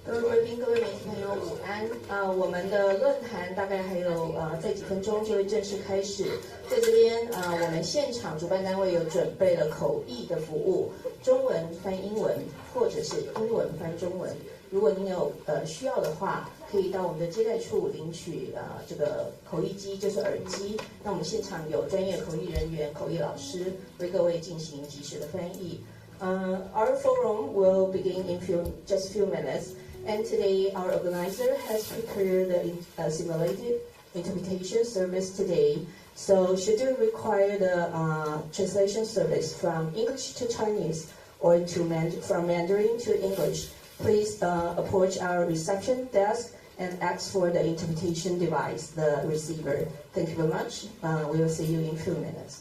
各位贵宾、各位媒体朋友，午安！我们的论坛大概还有在几分钟就会正式开始。在这边我们现场主办单位有准备了口译的服务，中文翻英文，或者是英文翻中文。如果您有需要的话，可以到我们的接待处领取这个口译机，就是耳机。那我们现场有专业口译人员、口译老師为各位进行及时的翻译。Our forum will begin in just few minutes. And today, our organizer has prepared the simulated interpretation service today. So, should you require the translation service from English to Chinese or from Mandarin to English, please approach our reception desk and ask for the interpretation device, the receiver. Thank you very much. We will see you in a few minutes.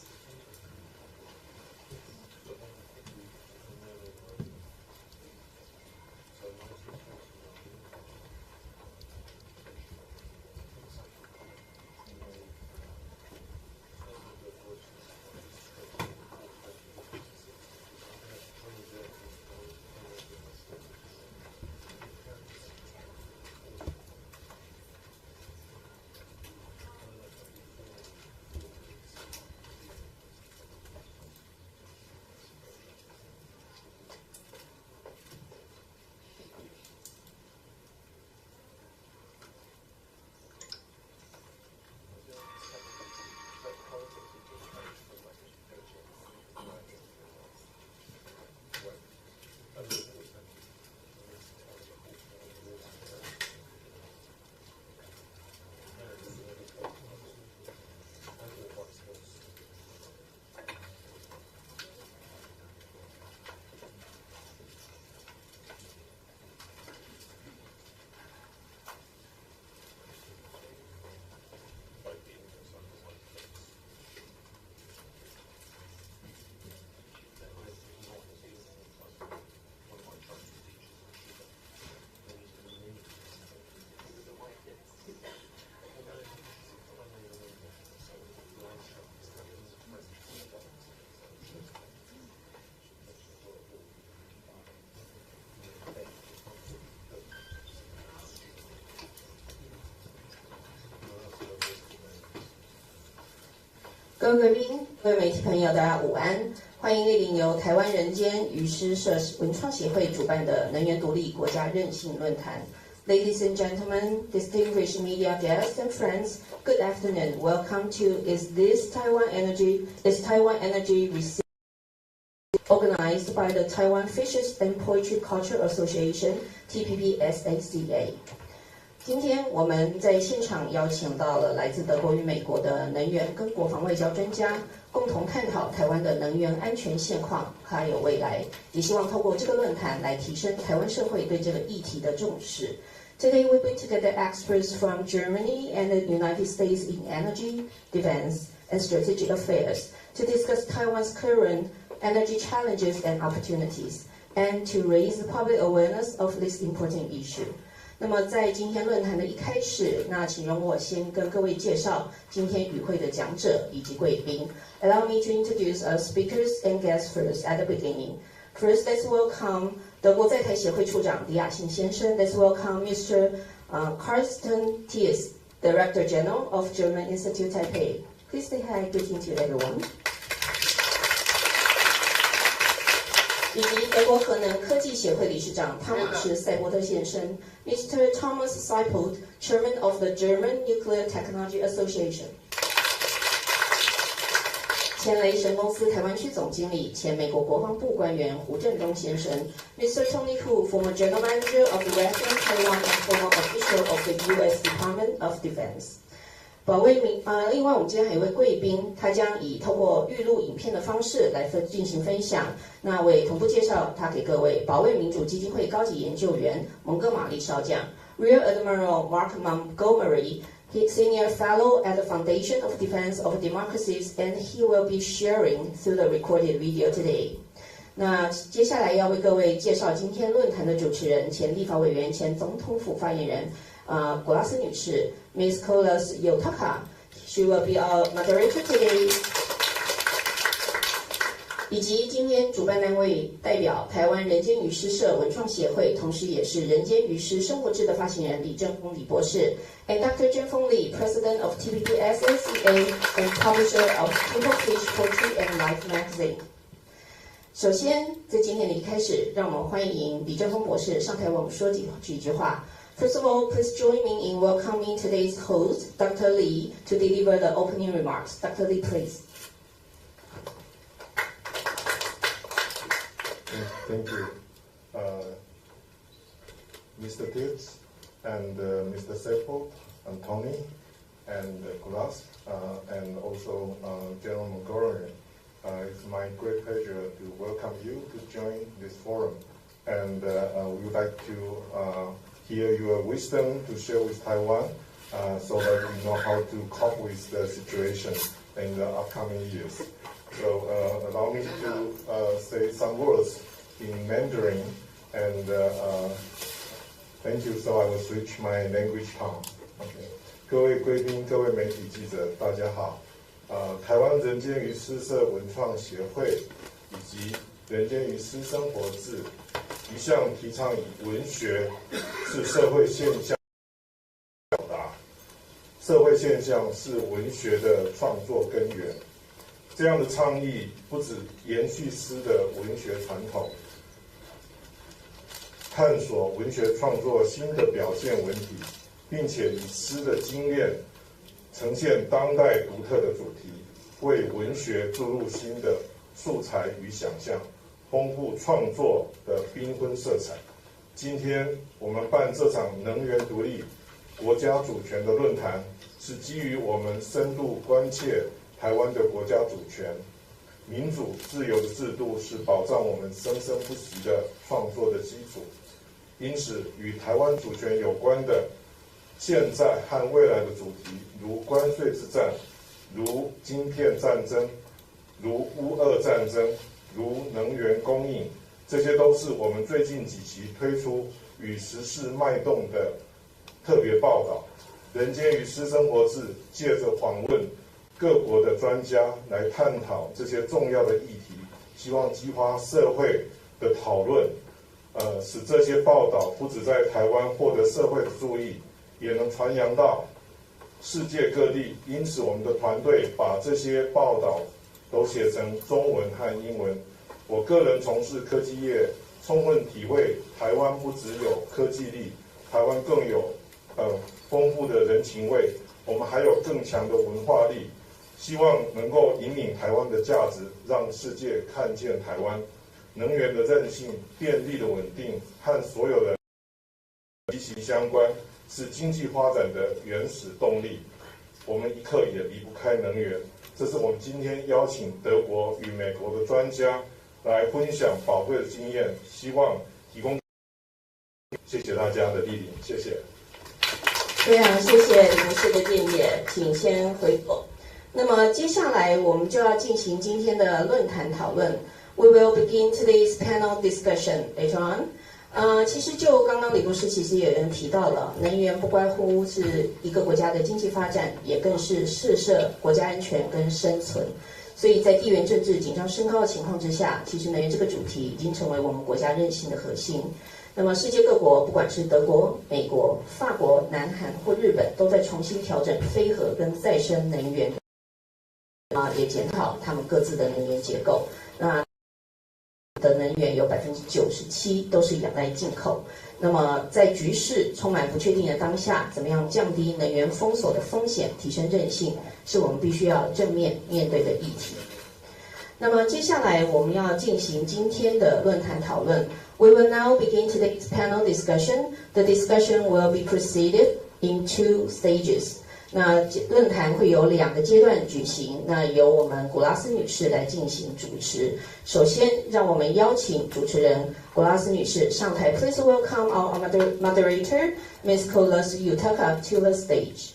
各位贵宾、各位媒体朋友，大家午安！欢迎莅临由台湾人间渔师社文创协会主办的能源独立国家韧性论坛。Ladies and gentlemen, distinguished media guests and friends, good afternoon. Welcome to Is Taiwan Energy organized by the Taiwan Fishes and Poultry Culture Association, TPPSACA. 今天我们在现场邀请到了来自德国与美国的能源跟国防外交专家，共同探讨台湾的能源安全现况还有未来，也希望透过这个论坛来提升台湾社会对这个议题的重视。Today we bring together experts from Germany and the United States in energy, defense, and strategic affairs to discuss Taiwan's current energy challenges and opportunities, and to raise the public awareness of this important issue. 那么在今天论坛的一开始，那请容我先跟各位介绍今天与会的讲者以及贵宾。Allow me to introduce our speakers and guests first at the beginning. First, let's welcome 德国在台协会处长李雅信先生。Let's welcome Mr. Carsten Thies, Director General of German Institute Taipei. Please say hi, greeting to everyone. 以及德国核能科技协会理事长汤姆士·塞波特先生 ，Mr. Thomas Seipold, Chairman of the German Nuclear Technology Association。前雷神公司台湾区总经理、前美国国防部官员胡振东先生 ，Mr. Tony Hu, former General Manager of Western Taiwan and former official of the U.S. Department of Defense。另外我们今天还有一位贵宾，他将以透过预录影片的方式来进行分享。那我也同步介绍他给各位，保卫民主基金会高级研究员蒙哥马利少将 Rear Admiral Mark Montgomery。He's Senior Fellow at the Foundation of Defense of Democracies, and he will be sharing through the recorded video today. 那接下来要为各位介绍今天论坛的主持人，前立法委员、前总统府发言人，果拉斯女士 ，Ms. Kolas Yotaka。She will be our moderator today. 以及今天主办单位代表台湾人间鱼诗社文创协会，同时也是人间鱼诗生活志的发行人李正峰李博士 ，and Dr. Zheng Feng Li, President of TPP-SACA and publisher of People Fish Poetry and Life magazine。首先，在今天的一开始，让我们欢迎李正峰博士上台为我们说几句话。First of all, please join me in welcoming today's host, Dr. Li, to deliver the opening remarks. Dr. Li, please. Thank you, Mr. Tibbs and Mr. Seipold and Tony and Glass and also General Montgomery. It's my great pleasure to welcome you to join this forum, and we would like to hear your wisdom to share with Taiwan, so that we know how to cope with the situation in the upcoming years. So allow me to say some words in Mandarin, and thank you. So I will switch my language tongue. Okay. 各位贵宾、各位媒体记者，大家好。台湾人间鱼诗社文创协会以及人间鱼诗生活志一向提倡以文学是社会现象表达，社会现象是文学的创作根源。这样的倡议不只延续诗的文学传统，探索文学创作新的表现文体，并且以诗的精炼呈现当代独特的主题，为文学注入新的素材与想象，丰富创作的缤纷色彩。今天我们办这场能源独立、国家主权的论坛，是基于我们深度关切台湾的国家主权、民主自由的制度是保障我们生生不息的创作的基础。因此，与台湾主权有关的现在和未来的主题，如关税之战、如晶片战争、如乌俄战争、如能源供应，这些都是我们最近几期推出与时事脉动的特别报道。人间与诗生活志借着访问各国的专家来探讨这些重要的议题，希望激发社会的讨论，使这些报道不只在台湾获得社会的注意，也能传扬到世界各地。因此，我们的团队把这些报道都写成中文和英文。我个人从事科技业，充分体会台湾不只有科技力，台湾更有丰富的人情味，我们还有更强的文化力。希望能够引领台湾的价值，让世界看见台湾能源的韧性、电力的稳定和所有人息息相关，是经济发展的原始动力。我们一刻也离不开能源。这是我们今天邀请德国与美国的专家来分享宝贵的经验，希望提供。谢谢大家的莅临，谢谢。非常谢谢李博士的建议，请先回座。那么接下来我们就要进行今天的论坛讨论。We will begin today's panel discussion later on. 其实就刚刚李博士其实也有人提到了，能源不关乎是一个国家的经济发展，也更是试射国家安全跟生存。所以在地缘政治紧张升高的情况之下，其实能源这个主题已经成为我们国家韧性的核心。那么世界各国，不管是德国、美国、法国、南韩或日本，都在重新调整非核跟再生能源。也检讨他们各自的能源结构。那的能源有97%都是仰赖进口。那么在局势充满不确定的当下，怎么样降低能源封锁的风险，提升韧性，是我们必须要正面面对的议题。那么接下来我们要进行今天的论坛讨论。We will now begin today's panel discussion. The discussion will be proceeded in 2 stages. 那论坛会有2个阶段举行，那由我们古拉斯女士来进行主持。首先，让我们邀请主持人古拉斯女士上台。Please welcome our moderator, Ms. Kolas Yutaka, to the stage.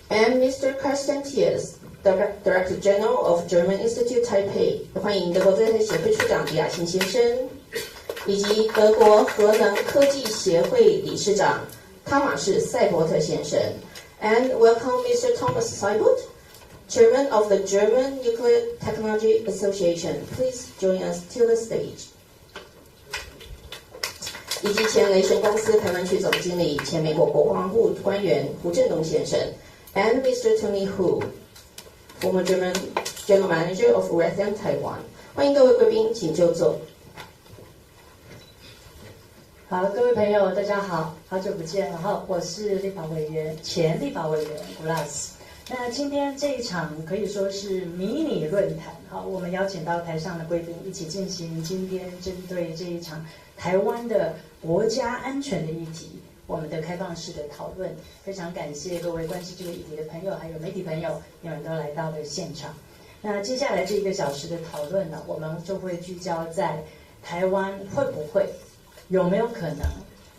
And Mr. Carsten Thiers, Director General of German Institute Taipei. 欢迎德国在台协会处长迪亚辛先生，以及德国核能科技协会理事长汤马士·塞伯特先生。And welcome Mr. Thomas Seibert, Chairman of the German Nuclear Technology Association. Please join us to the stage. 以及前雷神公司台湾区总经理、前美国国防部官员胡振东先生。And Mr. Tony Hu, former German General Manager of Raytheon Taiwan. 欢迎各位贵宾，请就座。好，各位朋友，大家好，好久不见。然后我是立法委员，前立法委员古拉斯。那今天这一场可以说是迷你论坛，好，我们邀请到台上的贵宾一起进行今天针对这一场台湾的国家安全的议题，我们的开放式的讨论。非常感谢各位关心这个议题的朋友，还有媒体朋友，你们都来到了现场。那接下来这1个小时的讨论呢，我们就会聚焦在台湾会不会、有没有可能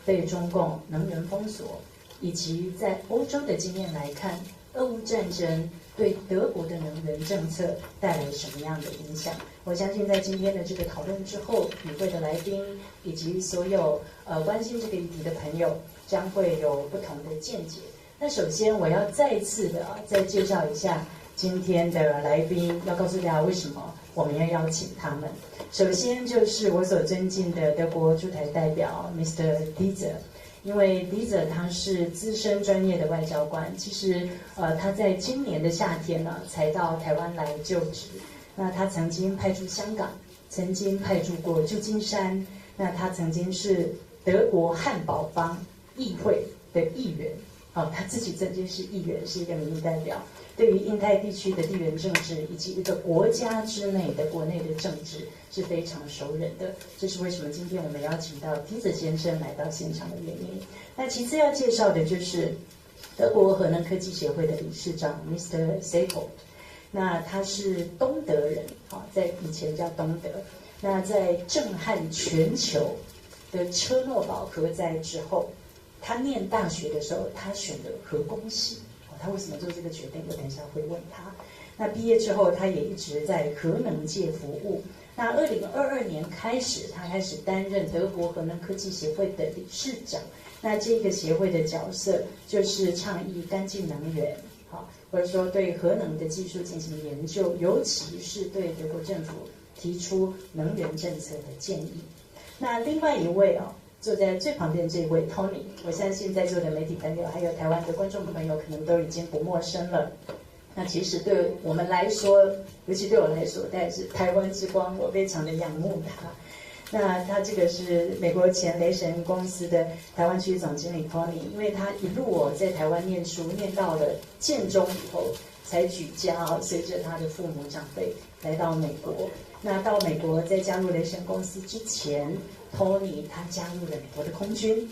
被中共能源封锁，以及在欧洲的经验来看，俄乌战争对德国的能源政策带来什么样的影响？我相信在今天的这个讨论之后，与会的来宾以及所有关心这个议题的朋友将会有不同的见解。那首先我要再次的再介绍一下今天的来宾，要告诉大家为什么我们要邀请他们。首先就是我所尊敬的德国驻台代表 Mr. Dieser。因为 Dieser 他是资深专业的外交官，其实他在今年的夏天呢才到台湾来就职。那他曾经派驻香港，曾经派驻过旧金山，那他曾经是德国汉堡帮议会的议员，他自己曾经是议员，是一个民意代表。对于印太地区的地缘政治以及一个国家之内的国内的政治是非常熟稔的，这是为什么今天我们邀请到迪泽先生来到现场的原因。那其次要介绍的就是德国核能科技协会的理事长 Mr. Seibert。那他是东德人，在以前叫东德。那在震撼全球的车诺堡核灾之后，他念大学的时候，他选的核工系。他为什么做这个决定？我等一下会问他。那毕业之后，他也一直在核能界服务。那2022年开始，他开始担任德国核能科技协会的理事长。那这个协会的角色就是倡议干净能源，或者说对核能的技术进行研究，尤其是对德国政府提出能源政策的建议。那另外一位坐在最旁边这位 Tony， 我相信在座的媒体朋友还有台湾的观众朋友可能都已经不陌生了。那其实对我们来说，尤其对我来说，他也是台湾之光，我非常的仰慕他。那他这个是美国前雷神公司的台湾区总经理 Tony， 因为他一路在台湾念书，念到了建中以后才举家随着他的父母长辈来到美国。那到美国在加入雷神公司之前，Tony 他加入了美国的空军，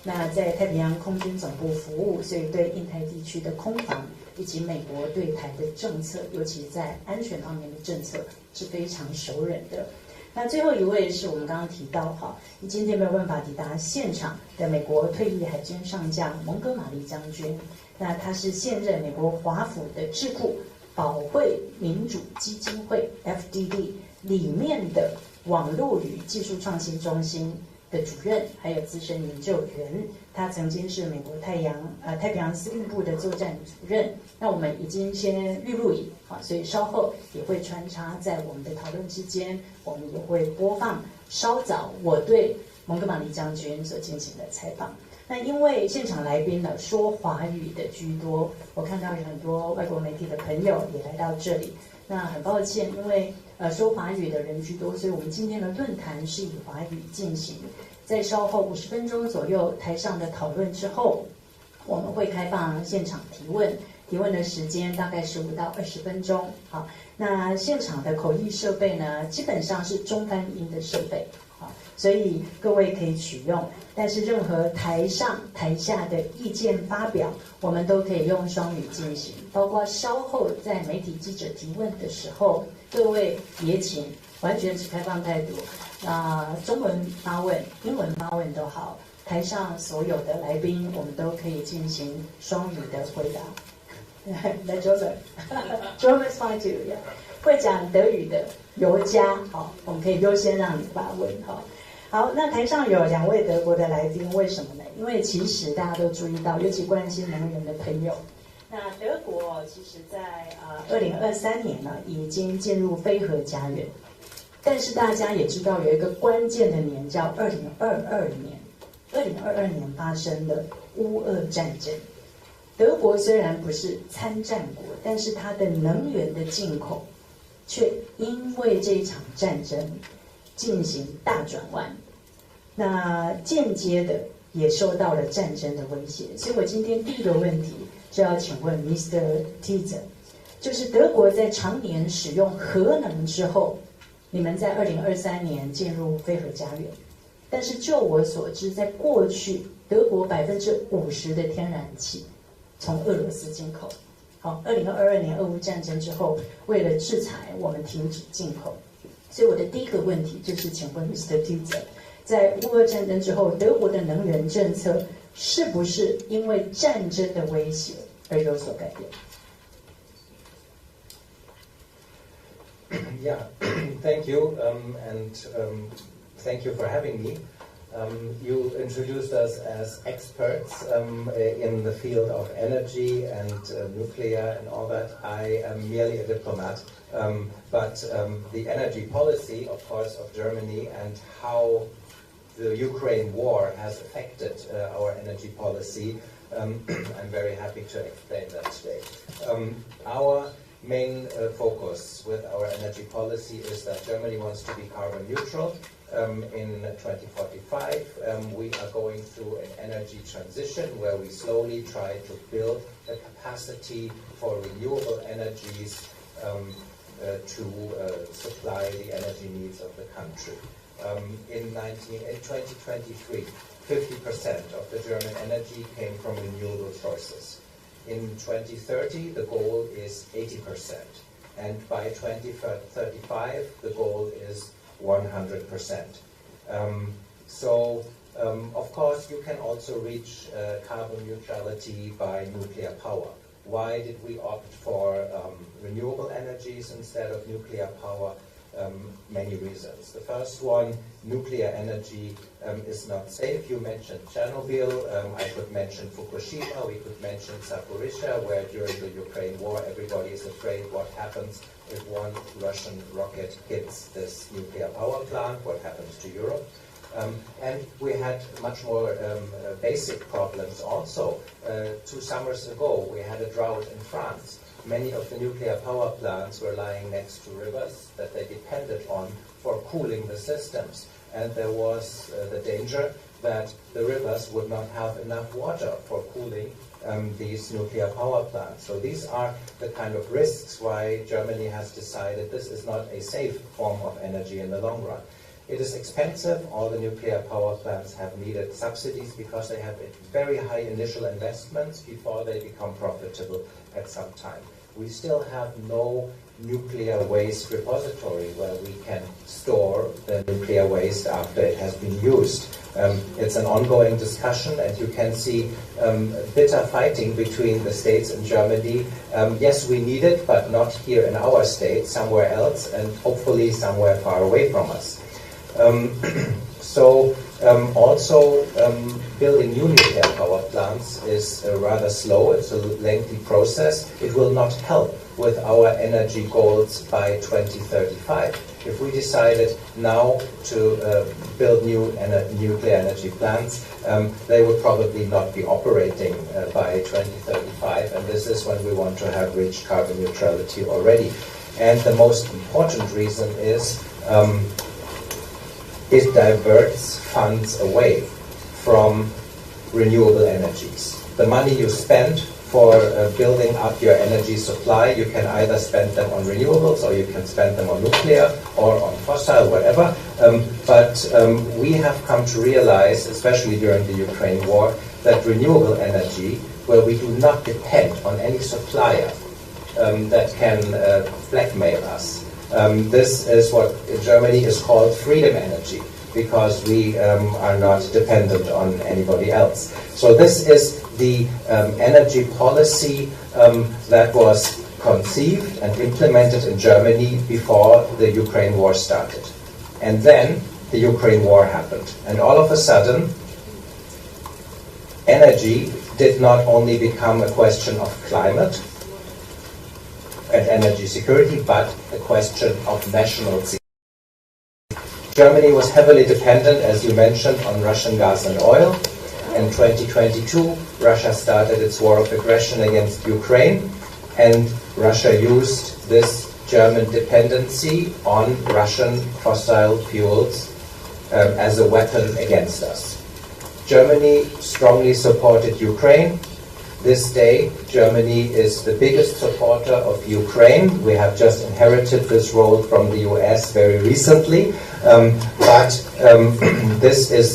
那在太平洋空军总部服务，所以对印太地区的空防以及美国对台的政策，尤其在安全方面的政策是非常熟稔的。那最后一位是我们刚刚提到你今天没有办法抵达现场的美国退役海军上将蒙哥马利将军。那他是现任美国华府的智库保卫民主基金会 FDD 里面的网络与技术创新中心的主任，还有资深研究员。他曾经是美国太平洋司令部的作战主任。那我们已经先预录影，所以稍后也会穿插在我们的讨论之间，我们也会播放稍早我对蒙哥马利将军所进行的采访。那因为现场来宾呢说华语的居多，我看到有很多外国媒体的朋友也来到这里，那很抱歉，因为说华语的人居多，所以我们今天的论坛是以华语进行。在稍后50分钟左右台上的讨论之后，我们会开放现场提问，提问的时间大概15到20分钟。好，那现场的口译设备呢，基本上是中翻英的设备，好，所以各位可以取用。但是任何台上台下的意见发表，我们都可以用双语进行，包括稍后在媒体记者提问的时候，各位也请完全是开放态度。中文发问、英文发问都好，台上所有的来宾，我们都可以进行双语的回答。来 German fine too， 会讲德语的尤佳，好，我们可以优先让你发问，好。好，那台上有2位德国的来宾，为什么呢？因为其实大家都注意到，尤其关心能源的朋友，那德国其实在2023年呢，已经进入非核家园。但是大家也知道有一个关键的年叫2022年，2022年发生了乌俄战争。德国虽然不是参战国，但是它的能源的进口却因为这一场战争进行大转弯，那间接的也受到了战争的威胁。所以我今天第一个问题就要请问 Mr. Teaser， 就是德国在常年使用核能之后，你们在2023年进入非核家园，但是就我所知，在过去德国50%的天然气从俄罗斯进口。好，2022年俄乌战争之后，为了制裁，我们停止进口。所以我的第一个问题就是请问 Mr. Teaser， 在乌俄战争之后，德国的能源政策是不是因为战争的威胁而有所改变？Yeah, thank you, and thank you for having me. You introduced us as experts in the field of energy and nuclear and all that. I am merely a diplomat, but the energy policy, of course, of Germany and how the Ukraine war has affected our energy policy, I'm very happy to explain that today. Our main focus with our energy policy is that Germany wants to be carbon neutral in 2045. We are going through an energy transition where we slowly try to build a capacity for renewable energies to supply the energy needs of the country. In 2023, 50% of the German energy came from renewable sources. In 2030, the goal is 80%, and by 2035, the goal is 100%. Of course, you can also reach carbon neutrality by nuclear power. Why did we opt for renewable energies instead of nuclear power? Many reasons. The first one, nuclear energy is not safe. You mentioned Chernobyl. I could mention Fukushima. We could mention Zaporizhzhia, where during the Ukraine war, everybody is afraid what happens if one Russian rocket hits this nuclear power plant, what happens to Europe. And we had much more basic problems also. 2 summers ago, we had a drought in France. Many of the nuclear power plants were lying next to rivers that they depended on for cooling the systems. And there was the danger that the rivers would not have enough water for cooling these nuclear power plants. So these are the kind of risks why Germany has decided this is not a safe form of energy in the long run. It is expensive. All the nuclear power plants have needed subsidies because they have very high initial investments before they become profitable at some time. We still have no nuclear waste repository where we can store the nuclear waste after it has been used. It's an ongoing discussion, and you can see bitter fighting between the states in Germany. Yes, we need it, but not here in our state, somewhere else, and hopefully somewhere far away from us. Also, building new nuclear power plants is rather slow. It's a lengthy process. It will not help with our energy goals by 2035. If we decided now to build new nuclear energy plants, they would probably not be operating by 2035, and this is when we want to have reached carbon neutrality already. And the most important reason is it diverts funds away from renewable energies. The money you spend for building up your energy supply, you can either spend them on renewables or you can spend them on nuclear or on fossil, whatever. But we have come to realize, especially during the Ukraine war, that renewable energy, where we do not depend on any supplier that can blackmail us. This is what in Germany is called freedom energy, because we are not dependent on anybody else. So this is the energy policy that was conceived and implemented in Germany before the Ukraine war started. And then the Ukraine war happened. And all of a sudden, energy did not only become a question of climate and energy security, but a question of national security. Germany was heavily dependent, as you mentioned, on Russian gas and oil. In 2022, Russia started its war of aggression against Ukraine, and Russia used this German dependency on Russian fossil fuels as a weapon against us. Germany strongly supported Ukraine. This day, Germany is the biggest supporter of Ukraine. We have just inherited this role from the US very recently. But this is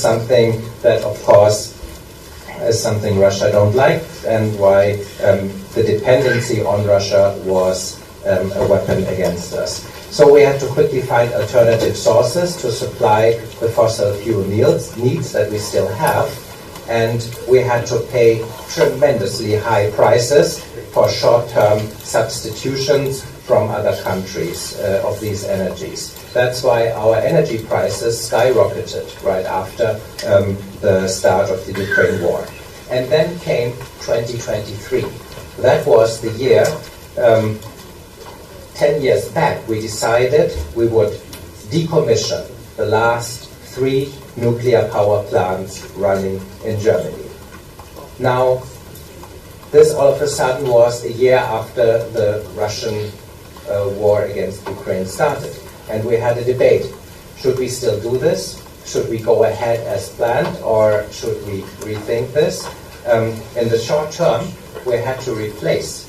something that, of course, is something Russia don't like, and why the dependency on Russia was a weapon against us. So we had to quickly find alternative sources to supply the fossil fuel needs that we still have. And we had to pay tremendously high prices for short-term substitutions from other countries of these energies. That's why our energy prices skyrocketed right after the start of the Ukraine war. And then came 2023. That was the year, 10 years back, we decided we would decommission the last 3 nuclear power plants running in Germany. Now, this all of a sudden was a year after the Russian war against Ukraine started. And we had a debate. Should we still do this? Should we go ahead as planned, or should we rethink this? In the short term, we had to replace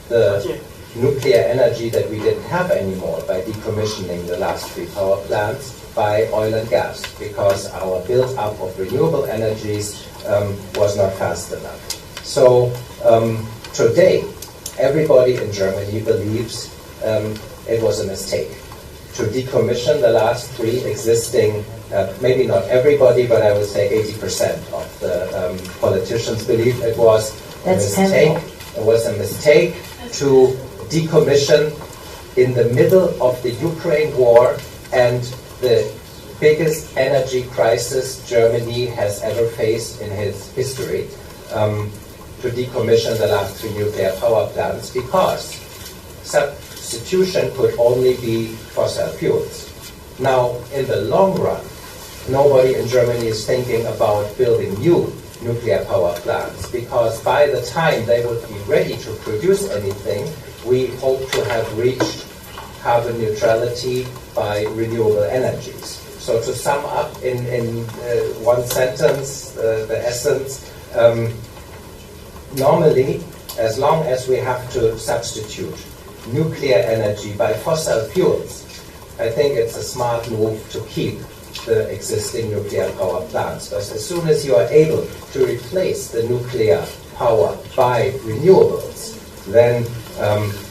the nuclear energy that we didn't have anymore by decommissioning the last 3 power plants by oil and gas, because our build-up of renewable energies was not fast enough. So today, everybody in Germany believes it was a mistake to decommission the last 3 existing, maybe not everybody, but I would say 80% of the politicians believe it was a mistake. It was a mistake to decommission in the middle of the Ukraine war and the biggest energy crisis Germany has ever faced in its history, to decommission the last 3 nuclear power plants, because substitution could only be fossil fuels. Now, in the long run, nobody in Germany is thinking about building new nuclear power plants, because by the time they would be ready to produce anything, we hope to have reached carbon neutrality by renewable energies. So to sum up in one sentence, the essence, normally, as long as we have to substitute nuclear energy by fossil fuels, I think it's a smart move to keep the existing nuclear power plants. Because as soon as you are able to replace the nuclear power by renewables, then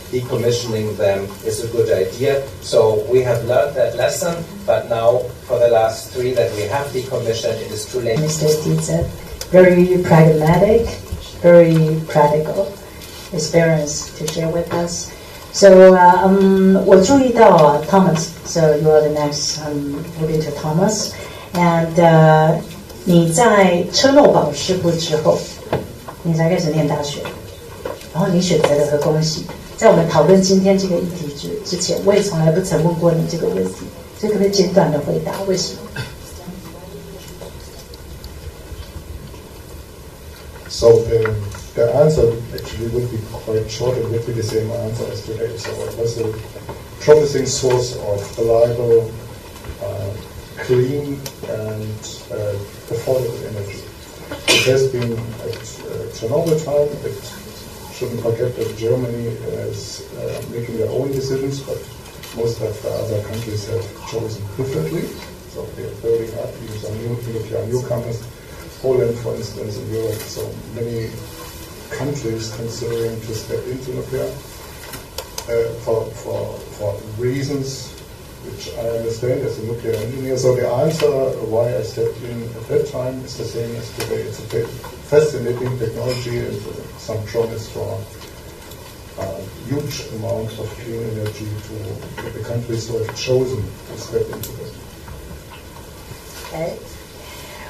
decommissioning them is a good idea. So we have learned that lesson, but now for the last 3 that we have decommissioned, it is too late. Mr. Steve, very pragmatic, very practical experience to share with us. So 我注意到 Thomas, so you are the next moving to Thomas, and 你在车诺堡事故之后，你才开始念大学，然后你选择了核工系。在我们讨论今天这个议题之前，我也从来不曾问过你这个问题，所以可不可以简短的回答为什么？ So the answer actually would be quite short and would be the same answer as today. So it was a promising source of reliable, clean and affordable energy. It has been at Chernobyl time. It shouldn't forget that Germany is making their own decisions, but most of the other countries have chosen differently. So they are building up even some new nuclear newcomers. Poland, for instance, in Europe, so many countries considering to step into nuclear for reasons which I understand as a nuclear engineer. So the answer why I stepped in at that time is the same as today. It's a fascinating technology and some promise for a huge amount of clean energy to the countries who have chosen to step into it. Okay.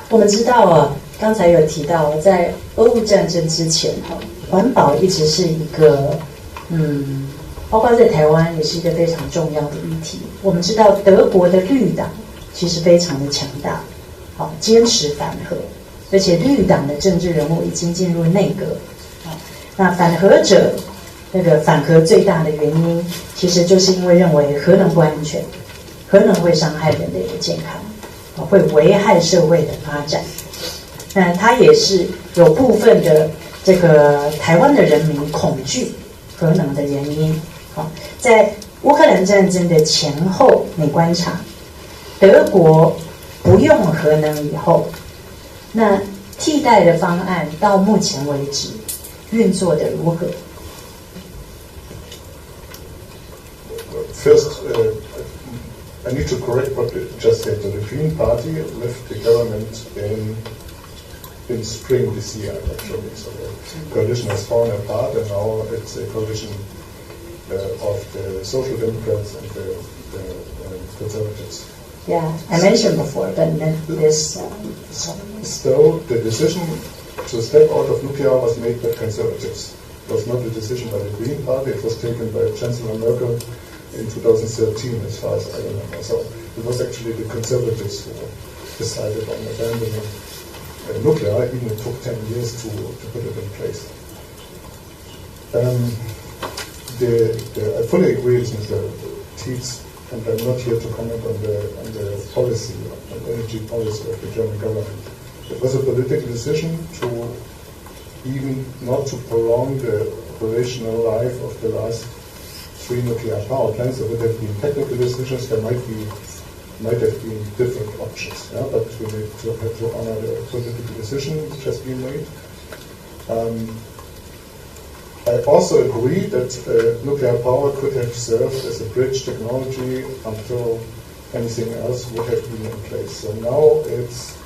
我们知道啊，刚才有提到，在俄乌战争之前，环保一直是一个，包括在台湾也是一个非常重要的议题。我们知道德国的绿党其实非常的强大，坚持反核，而且绿党的政治人物已经进入内阁。那反核者那个反核最大的原因，其实就是因为认为核能不安全，核能会伤害人类的健康。会危害社会的发展，那它也是有部分的这个台湾的人民恐惧核能的原因。在乌克兰战争的前后，你观察德国不用核能以后，那替代的方案到目前为止运作的如何？ First, I need to correct what you just said. So the Green Party left the government in spring this year, actually. So the coalition has fallen apart, and now it's a coalition of the Social Democrats and the Conservatives. Yeah, I mentioned before, but this. So the decision to step out of nuclear was made by Conservatives. It was not a decision by the Green Party. It was taken by Chancellor Merkel in 2013, as far as I remember. So it was actually the Conservatives who decided on abandoning nuclear, even it took 10 years to put it in place. I fully agree with Mr. Tietz, and I'm not here to comment on the policy, on the energy policy of the German government. It was a political decision to even not to prolong the operational life of the last 3 nuclear power plants. There would have been technical decisions. There might have been different options. Yeah? But we need to have to honor the political decision which has been made. I also agree that nuclear power could have served as a bridge technology until anything else would have been in place. So now it's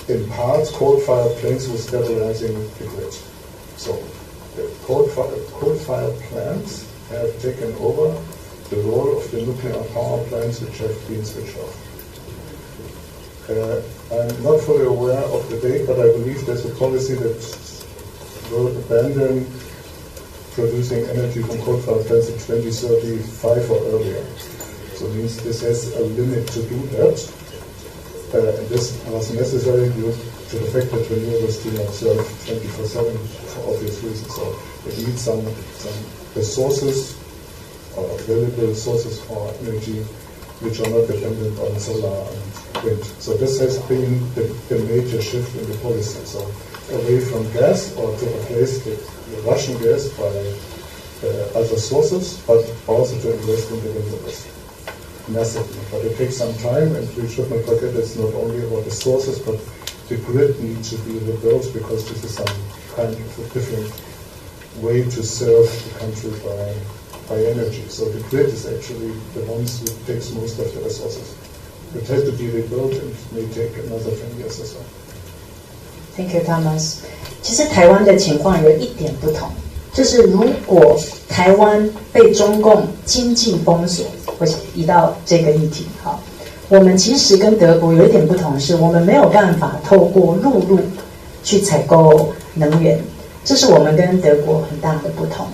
in parts coal-fired plants were stabilizing the grid. So the coal-fired plants have taken over the role of the nuclear power plants which have been switched off. I'm not fully aware of the date, but I believe there's a policy that will abandon producing energy from coal-fired plants in 2035 or earlier. So it means this has a limit to do that. And this was necessary due to the fact that renewables do not serve 24/7 for obvious reasons. So it needs some resources or available sources for energy which are not dependent on solar and wind. So this has been the major shift in the policy. So away from gas, or to replace the Russian gas by other sources, but also to invest in the renewables massively. But it takes some time, and we should not forget it's not only about the sources, but the grid needs to be rebuilt, because this is some kind of a different way to serve the country by energy. So the grid is actually the ones who takes most of the resources. It has to be rebuilt, and it may take another 10 years or so. Thank you, Thomas. 其实台湾的情况有一点不同，就是如果台湾被中共经济封锁，我移到这个议题，好，我们其实跟德国有一点不同，是我们没有办法透过陆路去采购能源，这是我们跟德国很大的不同。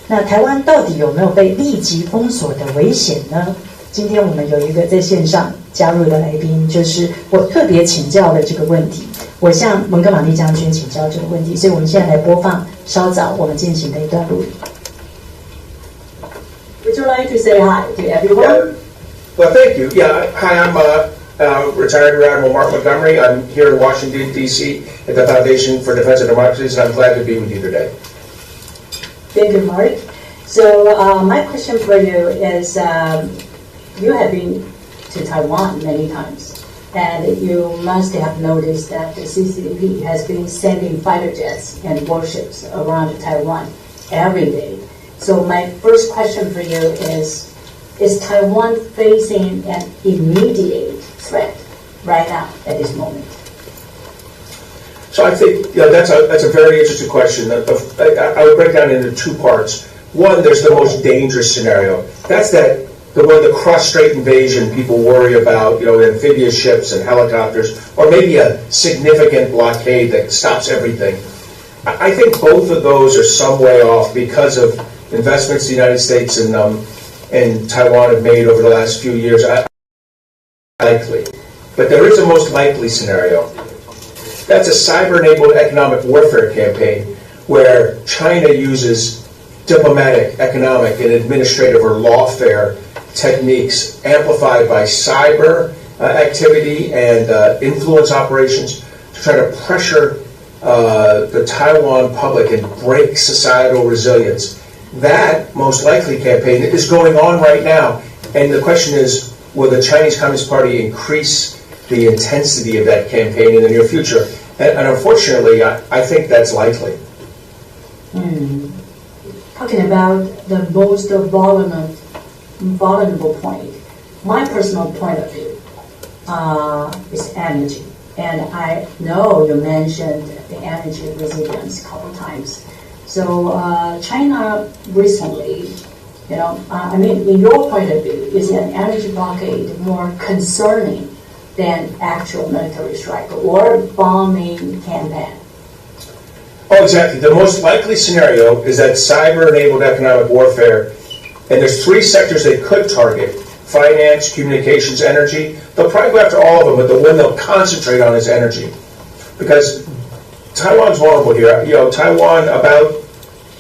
那台湾到底有没有被立即封锁的危险呢？今天我们有一个在线上加入的来宾，就是我特别请教的这个问题，我向蒙哥马利将军请教这个问题，所以我们现在来播放稍早我们进行的一段录影。Would you like to say hi to everyone? Yeah. Well, thank you. Yeah, hi, I'm retired Admiral Mark Montgomery. I'm here in Washington, D.C. at the Foundation for Defense of Democracies, and I'm glad to be with you today. Thank you, Mark. So my question for you is, you have been to Taiwan many times, and you must have noticed that the CCP has been sending fighter jets and warships around Taiwan every day. So my first question for you is Taiwan facing an immediate threat right now at this moment? So I think that's a very interesting question. I would break down into two parts. One, there's the most dangerous scenario. That's the cross-strait invasion people worry about, amphibious ships and helicopters, or maybe a significant blockade that stops everything. I think both of those are some way off because of investments the United States and Taiwan have made over the last few years. Likely. But there is a most likely scenario. That's a cyber-enabled economic warfare campaign where China uses diplomatic, economic, and administrative or lawfare techniques amplified by cyber activity and influence operations to try to pressure the Taiwan public and break societal resilience. That most likely campaign is going on right now, and the question is, will the Chinese Communist Party increase the intensity of that campaign in the near future? And unfortunately, I think that's likely. Talking about the most vulnerable point, my personal point of view is energy. And I know you mentioned the energy resilience a couple times. So China recently, in your point of view, is an energy blockade more concerning than actual military strike or bombing campaign? Oh, exactly. The most likely scenario is that cyber-enabled economic warfare, and there's three sectors they could target: finance, communications, energy. They'll probably go after all of them, but the one they'll concentrate on is energy. Because Taiwan's vulnerable here. Taiwan, about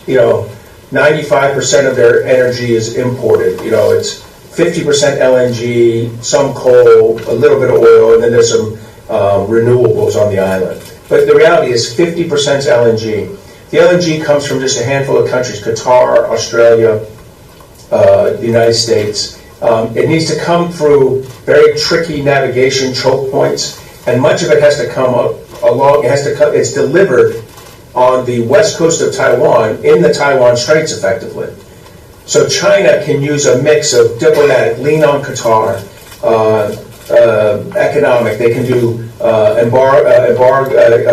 95% of their energy is imported. It's 50% LNG, some coal, a little bit of oil, and then there's some renewables on the island. But the reality is 50% is LNG. The LNG comes from just a handful of countries: Qatar, Australia, the United States. It needs to come through very tricky navigation choke points, and much of it has to come along. It's delivered on the west coast of Taiwan in the Taiwan Straits, effectively. So China can use a mix of diplomatic, lean on Qatar, economic. They can do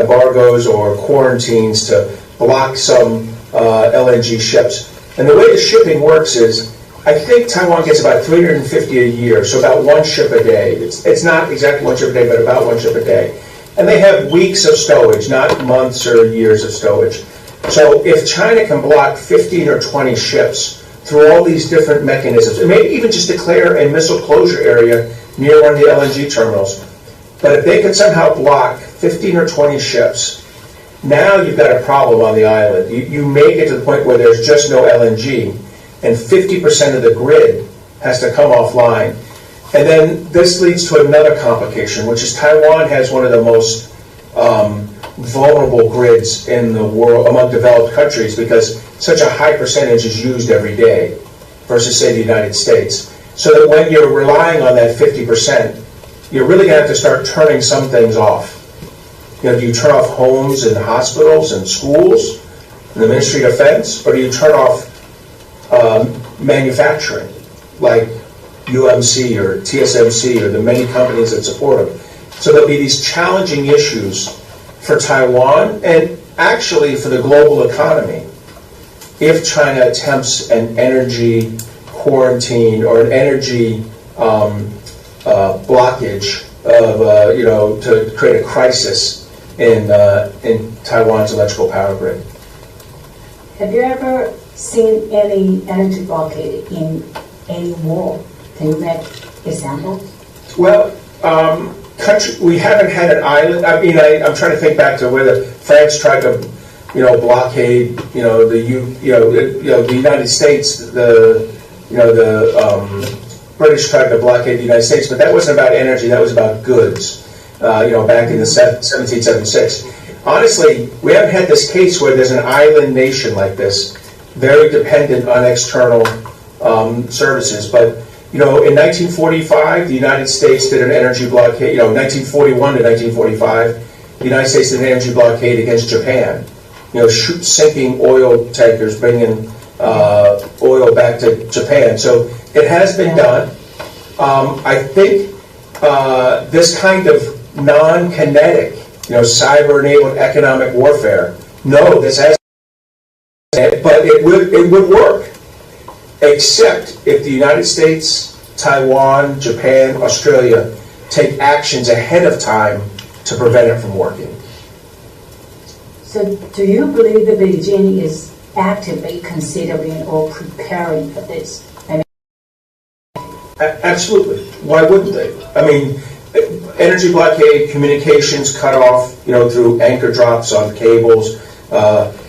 embargoes or quarantines to block some LNG ships. And the way the shipping works is, I think Taiwan gets about 350 a year, so about one ship a day. It's not exactly one ship a day, but about one ship a day. And they have weeks of stowage, not months or years of stowage. So if China can block 15 or 20 ships through all these different mechanisms, and maybe even just declare a missile closure area near one of the LNG terminals, but if they could somehow block 15 or 20 ships, now you've got a problem on the island. You may get to the point where there's just no LNG, and 50% of the grid has to come offline. And then this leads to another complication, which is Taiwan has one of the most vulnerable grids in the world among developed countries, because such a high percentage is used every day versus, say, the United States. So that when you're relying on that 50%, you're really going to have to start turning some things off. Do you turn off homes and hospitals and schools and the Ministry of Defense, or do you turn off manufacturing, like UMC or TSMC or the many companies that support them? So there'll be these challenging issues for Taiwan and actually for the global economy if China attempts an energy quarantine or an energy blockage of, to create a crisis in Taiwan's electrical power grid. Have you ever seen any energy blockade in any war? Can you make examples? Well, we haven't had an island. I'm trying to think back to whether France tried to blockade, the United States, the British tried to blockade the United States, but that wasn't about energy, that was about goods, back in the 1776. Honestly, we haven't had this case where there's an island nation like this, very dependent on external services. But, in 1945, the United States did an energy blockade, 1941 to 1945, the United States did an energy blockade against Japan, sinking oil tankers, bringing oil back to Japan. So it has been done. I think this kind of non-kinetic, cyber-enabled economic warfare, no, this has, but it would work, except if the United States, Taiwan, Japan, Australia take actions ahead of time to prevent it from working. So do you believe that Beijing is actively considering or preparing for this? Absolutely. Why wouldn't they? I mean, energy blockade, communications cut off, through anchor drops on cables,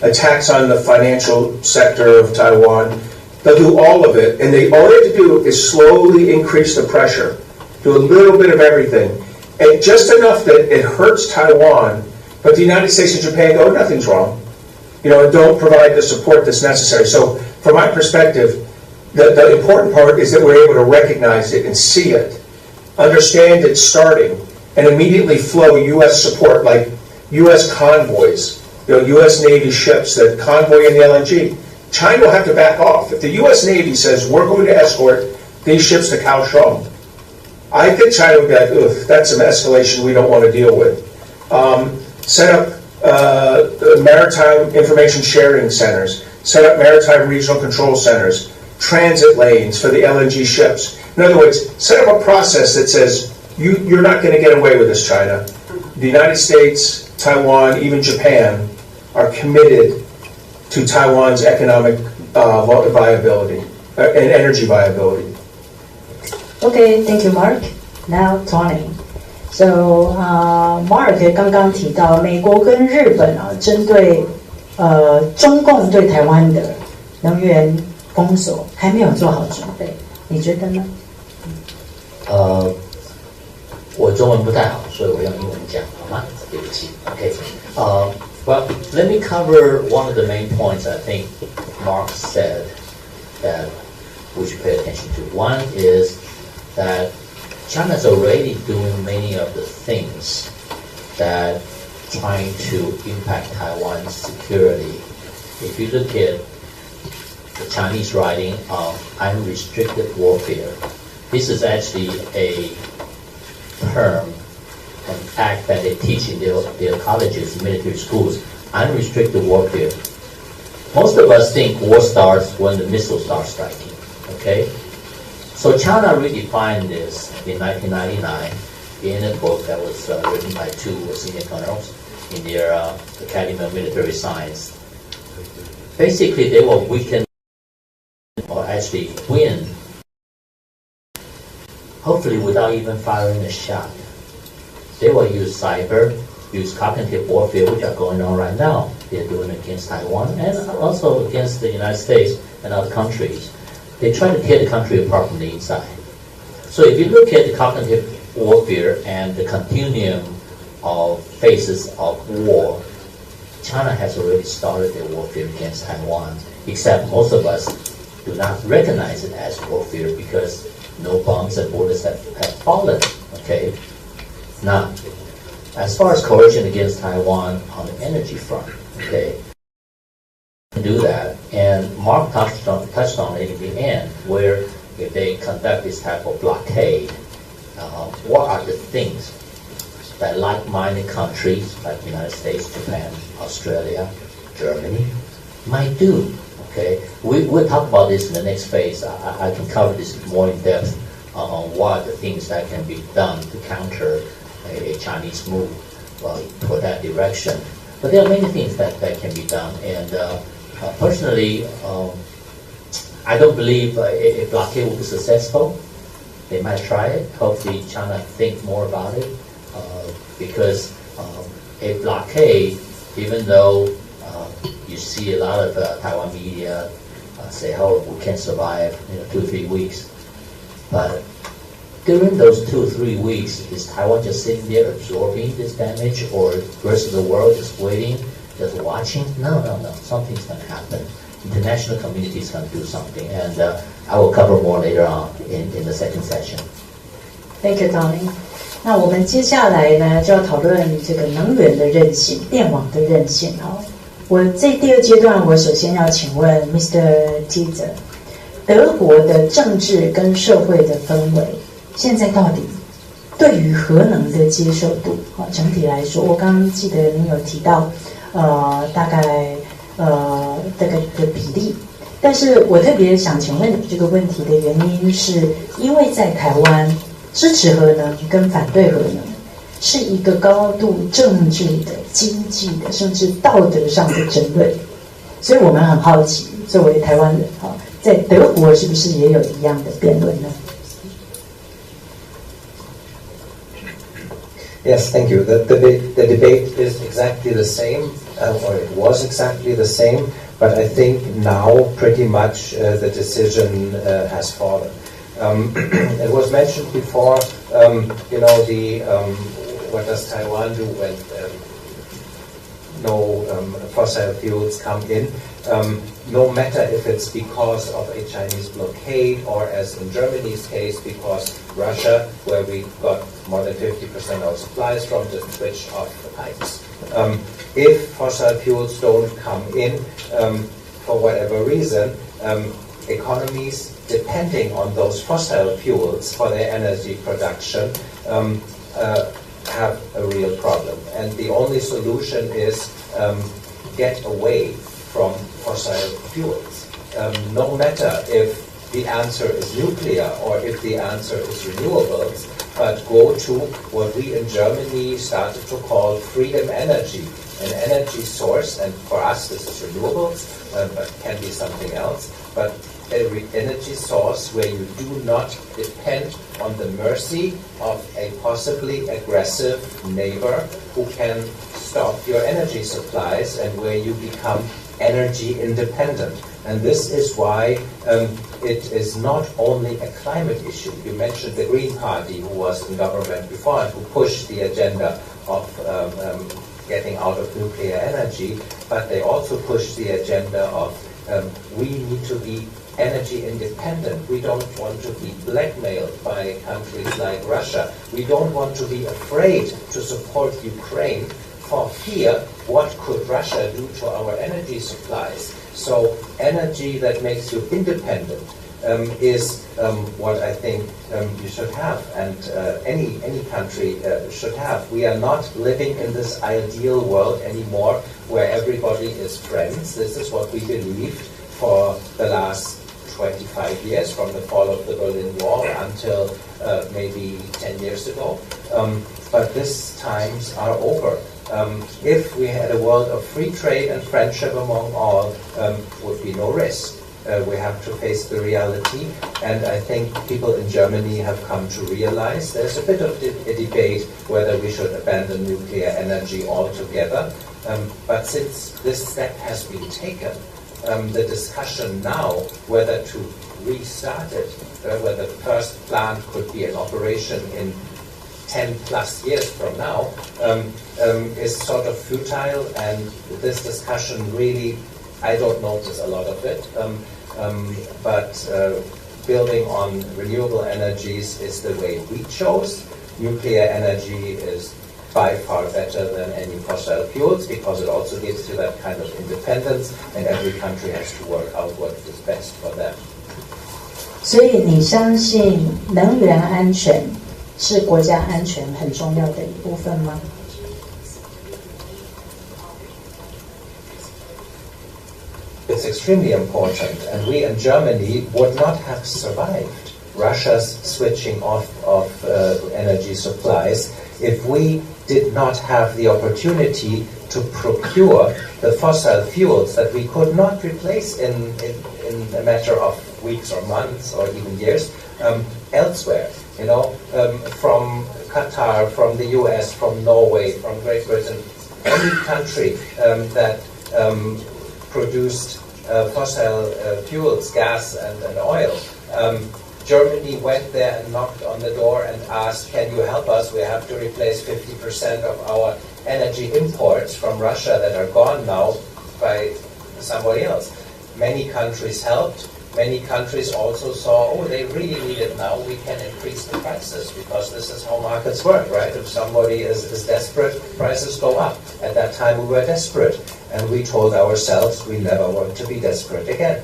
attacks on the financial sector of Taiwan. They'll do all of it, and all they have to do is slowly increase the pressure, do a little bit of everything, and just enough that it hurts Taiwan, but the United States and Japan go, nothing's wrong, and don't provide the support that's necessary. So, from my perspective, the important part is that we're able to recognize it and see it, understand it's starting, and immediately flow U.S. support, like U.S. convoys, U.S. Navy ships that convoy in the LNG. China will have to back off. If the U.S. Navy says, we're going to escort these ships to Kaohsiung, I think China would be like, ugh, that's some escalation we don't want to deal with. Set up maritime information sharing centers, set up maritime regional control centers, transit lanes for the LNG ships. In other words, set up a process that says, you're not going to get away with this, China. The United States, Taiwan, even Japan are committed to Taiwan's economic viability and energy viability. Okay, thank you, Mark. Now, Tony. So, Mark 刚刚提到美国跟日本针对中共对台湾的能源封锁还没有做好准备，你觉得呢？我中文不太好，所以我用英文讲好吗？对不起。Okay. Well, let me cover one of the main points I think Mark said that we should pay attention to. One is that China's already doing many of the things that trying to impact Taiwan's security. If you look at the Chinese writing on unrestricted warfare, this is actually a term, an act that they teach in their colleges, military schools, unrestricted warfare. Most of us think war starts when the missiles start striking, okay? So China redefined this in 1999 in a book that was written by two senior colonels in their Academy of Military Science. Basically, they will weaken or actually win, hopefully without even firing a shot. They will use cyber, use cognitive warfare, which are going on right now. They're doing it against Taiwan and also against the United States and other countries. They try to tear the country apart from the inside. So if you look at the cognitive warfare and the continuum of phases of war, China has already started their warfare against Taiwan, except most of us do not recognize it as warfare because no bombs and bullets have fallen, okay? Now, as far as coercion against Taiwan on the energy front, okay, do that, and Mark touched on it in the end, where if they conduct this type of blockade, what are the things that like-minded countries like the United States, Japan, Australia, Germany might do? Okay, we'll talk about this in the next phase. I can cover this more in depth on what are the things that can be done to counter a Chinese move for that direction. But there are many things that can be done, and personally, I don't believe a blockade will be successful. They might try it. Hopefully, China think more about it, because a blockade, even though You see a lot of Taiwan media say, "Oh, we can survive 2-3 weeks," but during those 2-3 weeks, is Taiwan just sitting there absorbing this damage, or the rest of the world just waiting, just watching? No. Something's going to happen. International community is going to do something, and I will cover more later on in the second session. Thank you, Tony. 那我们接下来呢，就要讨论这个能源的韧性、电网的韧性。好，我这第二阶段，我首先要请问 Mr. Teaser， 德国的政治跟社会的氛围，现在到底对于核能的接受度，整体来说，我刚刚记得您有提到，大概的比例，但是我特别想请问这个问题的原因，是因为在台湾支持核能跟反对核能是一个高度政治的、经济的，甚至道德上的争论，所以我们很好奇，作为台湾人，在德国是不是也有一样的辩论呢？ Yes, thank you. The debate is exactly the same, or it was exactly the same, but I think now pretty much the decision has fallen. It was mentioned before, what does Taiwan do when no fossil fuels come in? No matter if it's because of a Chinese blockade or, as in Germany's case, because Russia, where we got more than 50% of our supplies from, just switched off the pipes. If fossil fuels don't come in for whatever reason, economies depending on those fossil fuels for their energy production have a real problem. And the only solution is get away from fossil fuels. No matter if the answer is nuclear or if the answer is renewables, but go to what we in Germany started to call freedom energy, an energy source, and for us this is renewables, but can be something else, but an energy source where you do not depend on the mercy of a possibly aggressive neighbor who can stop your energy supplies, and where you become energy independent. And this is why it is not only a climate issue. You mentioned the Green Party, who was in government before and who pushed the agenda of getting out of nuclear energy, but they also pushed the agenda of we need to be energy independent. We don't want to be blackmailed by countries like Russia. We don't want to be afraid to support Ukraine for fear what could Russia do to our energy supplies. So energy that makes you independent is what I think you should have, and any country should have. We are not living in this ideal world anymore where everybody is friends. This is what we believed for the last 25 years, from the fall of the Berlin Wall until maybe 10 years ago. But these times are over. If we had a world of free trade and friendship among all, would be no risk. We have to face the reality, and I think people in Germany have come to realize there's a bit of a debate whether we should abandon nuclear energy altogether. But since this step has been taken, the discussion now whether to restart it, whether the first plant could be in operation in 10 plus years from now, is sort of futile, and this discussion really, I don't notice a lot of it, but building on renewable energies is the way we chose. Nuclear energy is by far better than any fossil fuels because it also gives you that kind of independence, and every country has to work out what is best for them. 所以你相信能源安全是国家安全很重要的一部分吗？ It's extremely important, and we in Germany would not have survived Russia's switching off of energy supplies if we did not have the opportunity to procure the fossil fuels that we could not replace in a matter of weeks or months or even years elsewhere. From Qatar, from the US, from Norway, from Great Britain, any country that produced fossil fuels, gas and oil. Germany went there and knocked on the door and asked, can you help us? We have to replace 50% of our energy imports from Russia that are gone now by somebody else. Many countries helped. Many countries also saw, oh, they really need it now. We can increase the prices because this is how markets work, right? If somebody is desperate, prices go up. At that time, we were desperate. And we told ourselves we never want to be desperate again.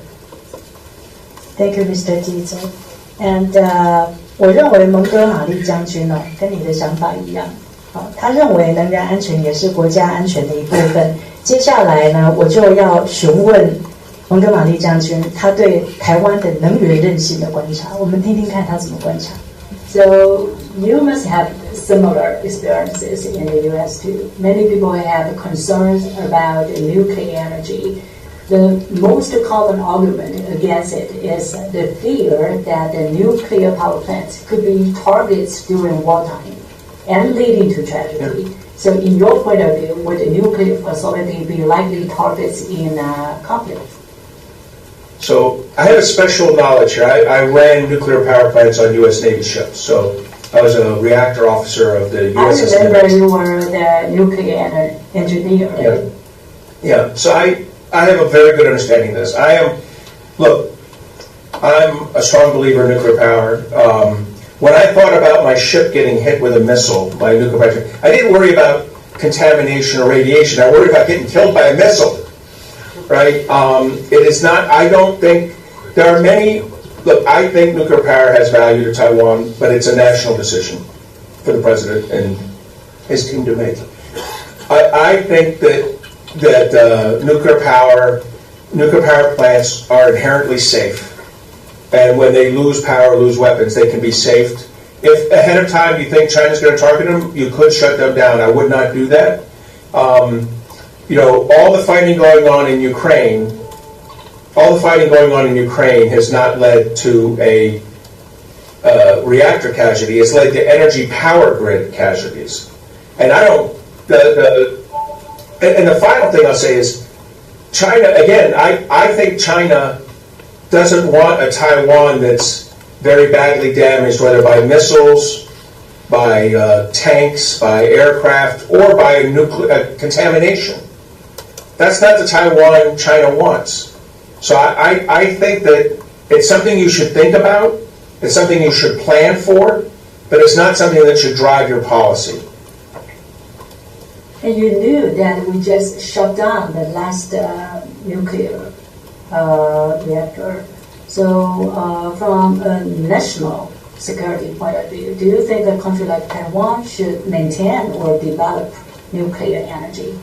Thank you, Mr. Tito. And 我认为蒙哥马利将军呢，跟你的想法一样。他认为能源安全也是国家安全的一部分。接下来呢，我就要询问蒙哥马利将军他对台湾的能源韧性的观察。我们听听看他怎么观察。So you must have similar experiences in the U.S. too. Many people have concerns about nuclear energy. The most common argument against it is the fear that the nuclear power plants could be targets during wartime and leading to tragedy. So in your point of view, would a nuclear facility be likely targets in conflict? So I have a special knowledge here. I ran nuclear power plants on U.S. Navy ships. So I was a reactor officer of the USS. I remember you were the nuclear engineer. Right? Yeah. So I have a very good understanding of this. I'm a strong believer in nuclear power. When I thought about my ship getting hit with a missile, my nuclear power, I didn't worry about contamination or radiation. I worried about getting killed by a missile. Right? It is not, I don't think, there are many, look, I think nuclear power has value to Taiwan, but it's a national decision for the president and his team to make. I think that nuclear power plants are inherently safe. And when they lose power, lose weapons, they can be saved. If ahead of time you think China's going to target them, you could shut them down. I would not do that. All the fighting going on in Ukraine, has not led to a reactor casualty. It's led to energy power grid casualties. And and the final thing I'll say is, China, again, I think China doesn't want a Taiwan that's very badly damaged, whether by missiles, by tanks, by aircraft, or by nuclear contamination. That's not the Taiwan China wants. So I think that it's something you should think about, it's something you should plan for, but it's not something that should drive your policy. And you knew that we just shut down the last nuclear reactor. So from a national security point of view, do you think a country like Taiwan should maintain or develop nuclear energy?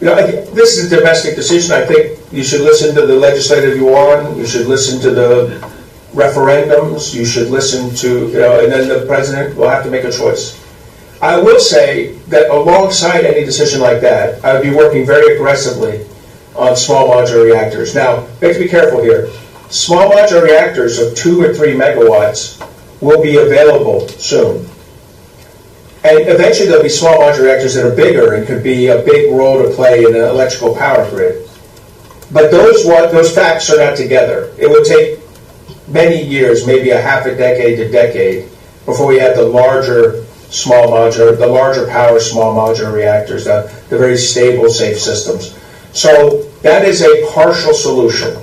This is a domestic decision. I think you should listen to the legislative yuan, you should listen to the referendums, you should listen to, and then the president will have to make a choice. I will say that alongside any decision like that, I would be working very aggressively on small modular reactors. Now, we have to be careful here. Small modular reactors of 2 or 3 megawatts will be available soon. And eventually there'll be small modular reactors that are bigger and could be a big role to play in an electrical power grid. But those facts are not together. It would take many years, maybe a half a decade to decade, before we have the larger power small modular reactors, the very stable, safe systems. So that is a partial solution.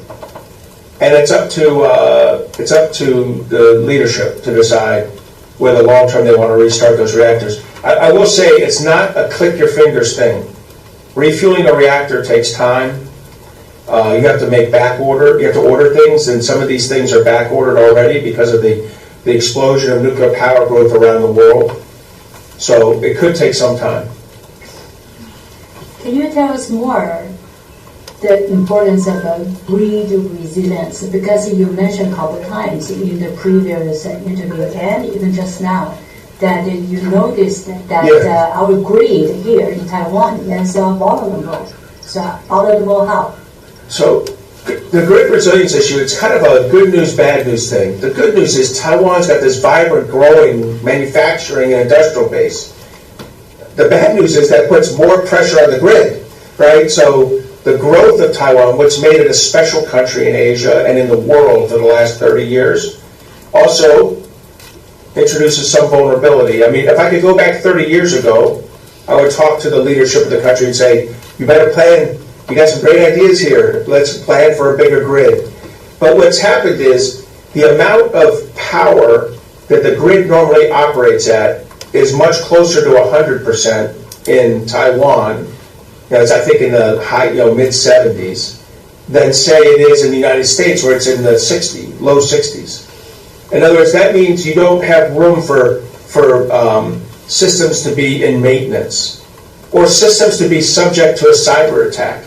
And it's up to the leadership to decide whether long-term they want to restart those reactors. I will say it's not a click-your-fingers thing. Refueling a reactor takes time. You have to make back order. You have to order things, and some of these things are back ordered already because of the explosion of nuclear power growth around the world. So it could take some time. Can you tell us more the importance of grid resilience? Because you mentioned a couple of times in the previous interview and even just now that you noticed that our grid here in Taiwan is vulnerable. So vulnerable how? So the grid resilience issue, it's kind of a good news, bad news thing. The good news is Taiwan's got this vibrant, growing manufacturing and industrial base. The bad news is that puts more pressure on the grid. right? So the growth of Taiwan, what's made it a special country in Asia and in the world for the last 30 years, also introduces some vulnerability. I mean, if I could go back 30 years ago, I would talk to the leadership of the country and say, you better plan, you got some great ideas here, let's plan for a bigger grid. But what's happened is the amount of power that the grid normally operates at is much closer to 100% in Taiwan, it's I think in the high, mid-70s, than say it is in the United States where it's in the low 60s. In other words, that means you don't have room for systems to be in maintenance, or systems to be subject to a cyber attack,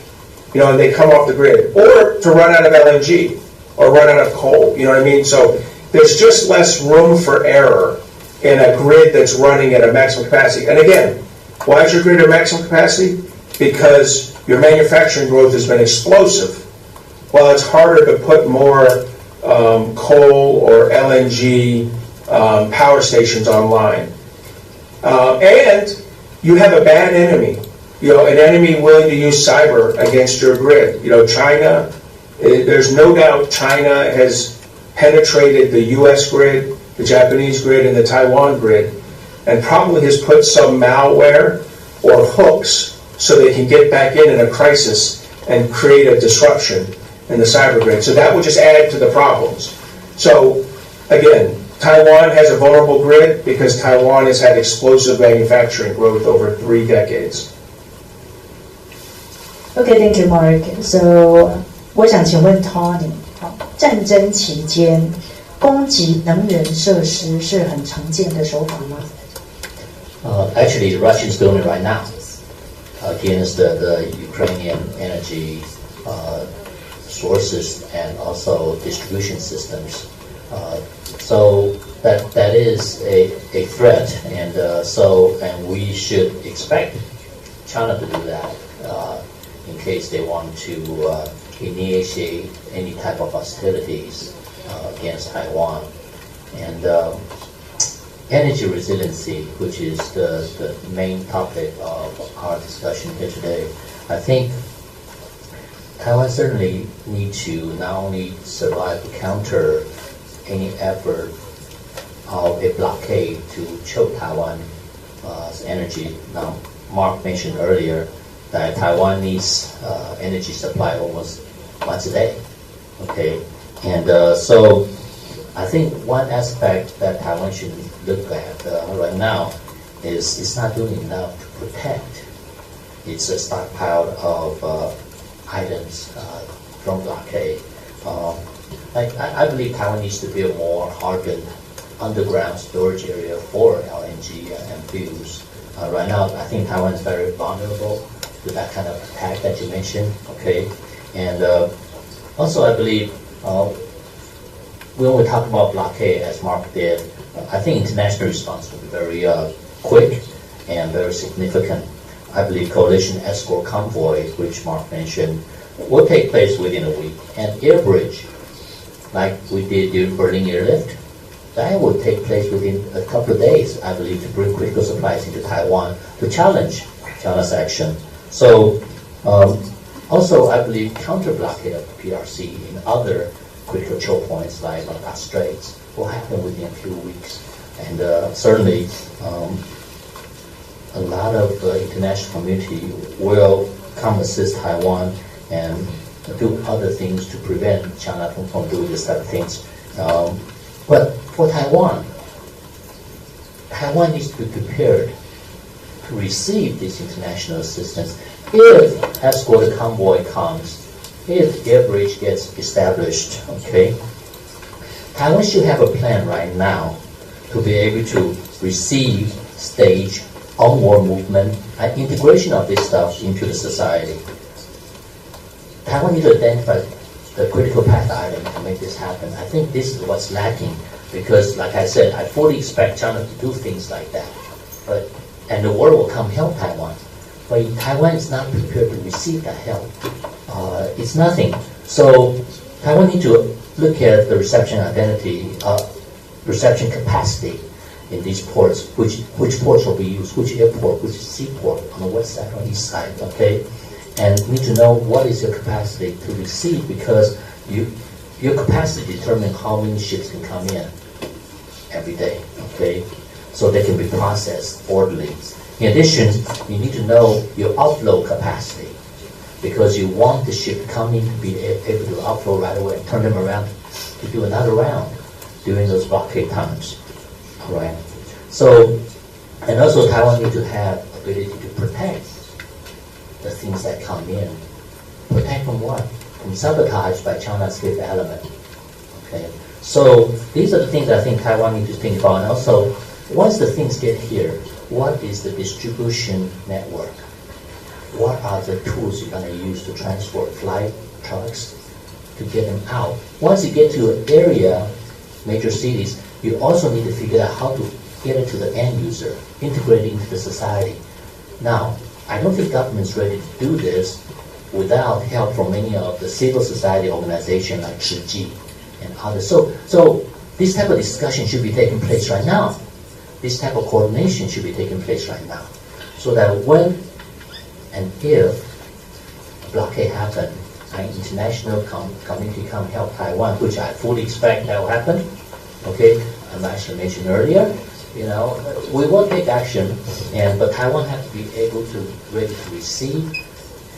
and they come off the grid, or to run out of LNG, or run out of coal, you know what I mean? So there's just less room for error in a grid that's running at a maximum capacity. And again, why is your grid at maximum capacity? Because your manufacturing growth has been explosive. Well, it's harder to put more coal or LNG power stations online. And you have a bad enemy, an enemy willing to use cyber against your grid. China, there's no doubt China has penetrated the US grid, the Japanese grid, and the Taiwan grid, and probably has put some malware or hooks so they can get back in a crisis and create a disruption in the cyber grid. So that would just add to the problems. So again, Taiwan has a vulnerable grid because Taiwan has had explosive manufacturing growth over 3 decades. Okay, thank you, Mark. So 我想请问 Tony， 战争期间攻击能源设施是很常见的手法吗？Actually, the Russians doing it right now against the Ukrainian energy sources and also distribution systems. So that is a threat, and we should expect China to do that in case they want to initiate any type of hostilities against Taiwan. And energy resiliency, which is the main topic of our discussion here today, I think Taiwan certainly need to not only survive to counter any effort of a blockade to choke Taiwan's energy. Now, Mark mentioned earlier that Taiwan needs energy supply almost once a day. Okay, and so I think one aspect that Taiwan should look at right now is it's not doing enough to protect its stockpile of items from blockade. I believe Taiwan needs to build more hardened underground storage area for LNG and fuels. Right now, I think Taiwan is very vulnerable to that kind of attack that you mentioned. Okay, and also I believe when we talk about blockade, as Mark did, I think international response will be very quick and very significant. I believe coalition escort convoy, which Mark mentioned, will take place within a week, and air bridge, like we did during Berlin airlift, that will take place within a couple of days, I believe, to bring critical supplies into Taiwan to challenge China's action. So also I believe counter-blockade of the PRC in other critical choke points like Malacca Straits will happen within a few weeks. And certainly a lot of international community will come assist Taiwan and do other things to prevent China from doing this type of things. But for Taiwan needs to be prepared to receive this international assistance. If escorted convoy comes, if air bridge gets established, okay, Taiwan should have a plan right now to be able to receive, stage, onward movement, and integration of this stuff into the society. Taiwan needs to identify the critical path item to make this happen. I think this is what's lacking because, like I said, I fully expect China to do things like that. And the world will come help Taiwan. But Taiwan is not prepared to receive that help. It's nothing. So Taiwan needs to look at the reception identity, reception capacity in these ports, which ports will be used, which airport, which seaport on the west side or east side, okay? and need to know what is your capacity to receive, because your capacity determines how many ships can come in every day, okay? So they can be processed orderly. In addition, you need to know your offload capacity, because you want the ship coming to be able to offload right away and turn them around to do another round during those blockade times, all right? So, and also Taiwan needs to have ability to protect the things that come in. Protect from what? From sabotage by China's fifth element, okay? So these are the things I think Taiwan needs to think about. And also, once the things get here, what is the distribution network? What are the tools you're going to use to transport flight, trucks, to get them out? Once you get to an area, major cities, you also need to figure out how to get it to the end user, integrate it into the society. Now, I don't think government's ready to do this without help from many of the civil society organizations like Shiji and others. So this type of discussion should be taking place right now. This type of coordination should be taking place right now. So that when and if a blockade happens, an international community come help Taiwan, which I fully expect that will happen. Okay, as I mentioned earlier, you know, we will take action, but Taiwan has to be able to ready to receive,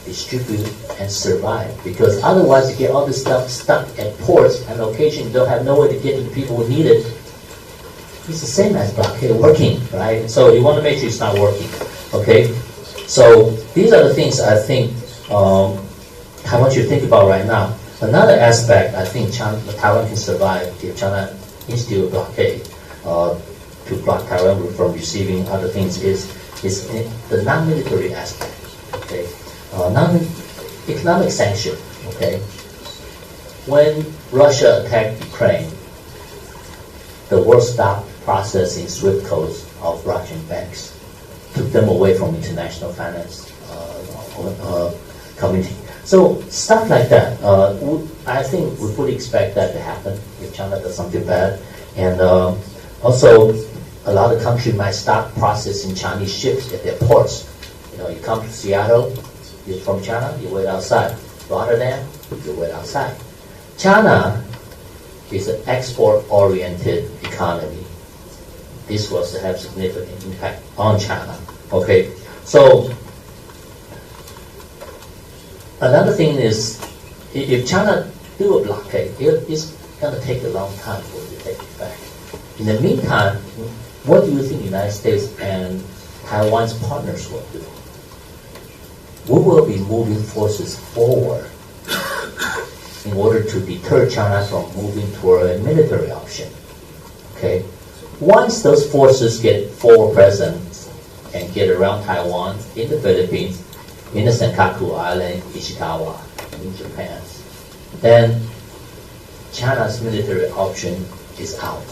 distribute, and survive. Because otherwise, you get all this stuff stuck at ports and locations, you don't have no way to get to the people who need it. It's the same as blockade working, right? So you want to make sure it's not working. Okay, so these are the things I think Taiwan should think about right now. Another aspect I think Taiwan can survive if China institute a blockade to block Taiwan from receiving other things is the non-military aspect. Okay, non-economic sanction. Okay, when Russia attacked Ukraine, the world stopped processing SWIFT codes of Russian banks, took them away from international finance community. So stuff like that, I think we fully expect that to happen if China does something bad. And also, a lot of countries might stop processing Chinese ships at their ports. You know, you come to Seattle, you're from China, you wait outside. Rotterdam, you wait outside. China is an export-oriented economy. This was to have significant impact on China. Okay, so another thing is, if China do a blockade, it's going to take a long time for it to take effect. In the meantime, what do you think the United States and Taiwan's partners will do? We will be moving forces forward in order to deter China from moving toward a military option. Okay? Once those forces get forward presence and get around Taiwan, in the Philippines, in the Senkaku Island, Ishikawa, in Japan, then China's military option is out.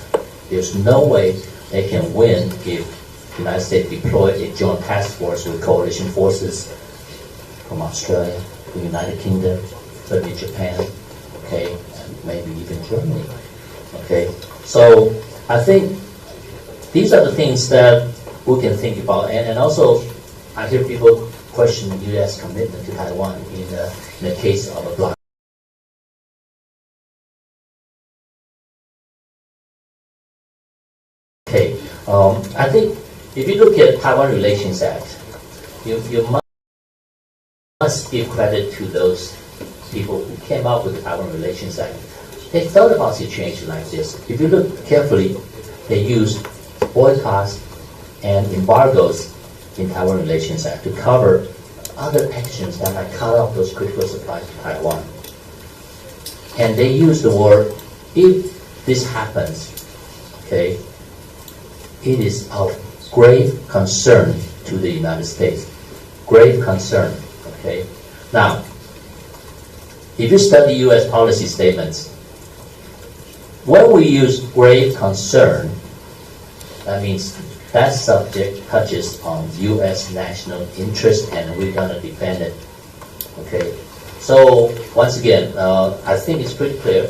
There's no way they can win if the United States deploy a joint task force with coalition forces from Australia, the United Kingdom, certainly Japan, okay, and maybe even Germany. Okay, so I think these are the things that we can think about, and also I hear people question the U.S. commitment to Taiwan in the case of a blockade. Okay, I think if you look at Taiwan Relations Act, you must give credit to those people who came up with the Taiwan Relations Act. They thought about situation like this. If you look carefully, they used boycotts and embargoes in Taiwan Relations Act to cover other actions that might cut off those critical supplies to Taiwan. And they use the word, if this happens, okay, it is of grave concern to the United States. Grave concern, okay? Now, if you study U.S. policy statements, when we use grave concern, that means that subject touches on U.S. national interest and we're going to defend it, okay? So, once again, I think it's pretty clear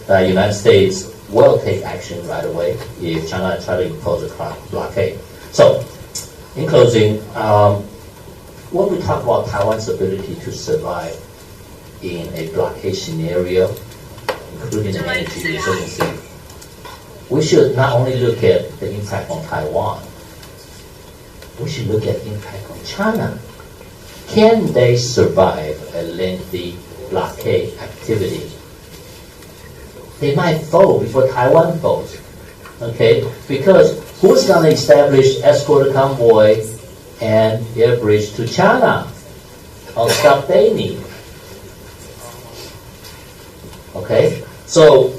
that the United States will take action right away if China tries to impose a blockade. So, in closing, when we talk about Taiwan's ability to survive in a blockade scenario, including an energy resiliency, we should not only look at the impact on Taiwan, we should look at the impact on China. Can they survive a lengthy blockade activity? They might fold before Taiwan folds, okay? Because who's going to establish escort convoy and air bridge to China on stuff they need? Okay? So,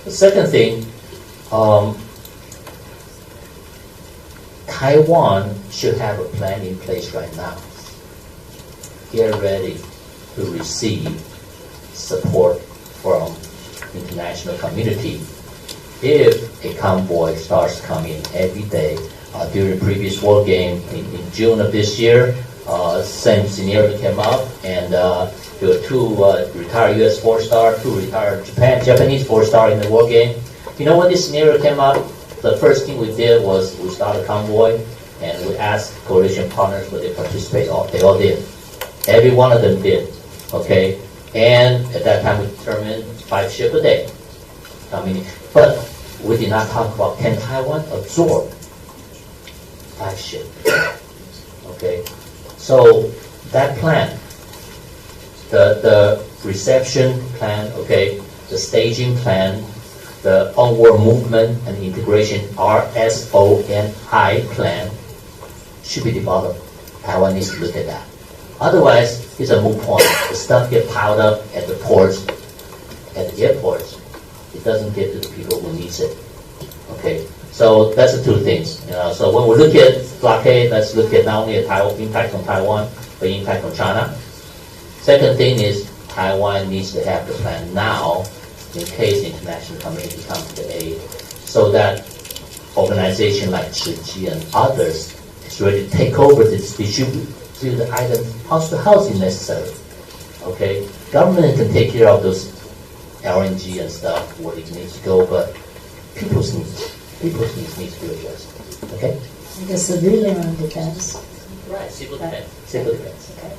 the second thing, Taiwan should have a plan in place right now. Get ready to receive support from international community. If a convoy starts coming every day, during previous war game in June of this year, same scenario came up, and there were two retired U.S. 4-star, two retired Japanese 4-star in the war game. You know, when this scenario came up, the first thing we did was we started a convoy, and we asked coalition partners would they participate. They all did. Every one of them did. Okay, and at that time we determined 5 ships a day. But we did not talk about can Taiwan absorb 5 ships. Okay, so that plan, the reception plan, okay, the staging plan, the onward movement and integration RSONI plan should be developed. Taiwan needs to look at that. Otherwise, it's a moot point. The stuff gets piled up at the ports, at the airports. It doesn't get to the people who needs it. Okay, so that's the two things. So when we look at blockade, let's look at not only the impact on Taiwan, but impact on China. Second thing is Taiwan needs to have the plan now in case the international community comes to aid, so that organizations like Chiji and others is ready to take over the distribute the items house to house if necessary. Okay, government can take care of those LNG and stuff where it needs to go, but people's needs needs to be addressed. Okay. The civilian defense. Right. Civil defense. Civil defense. Okay.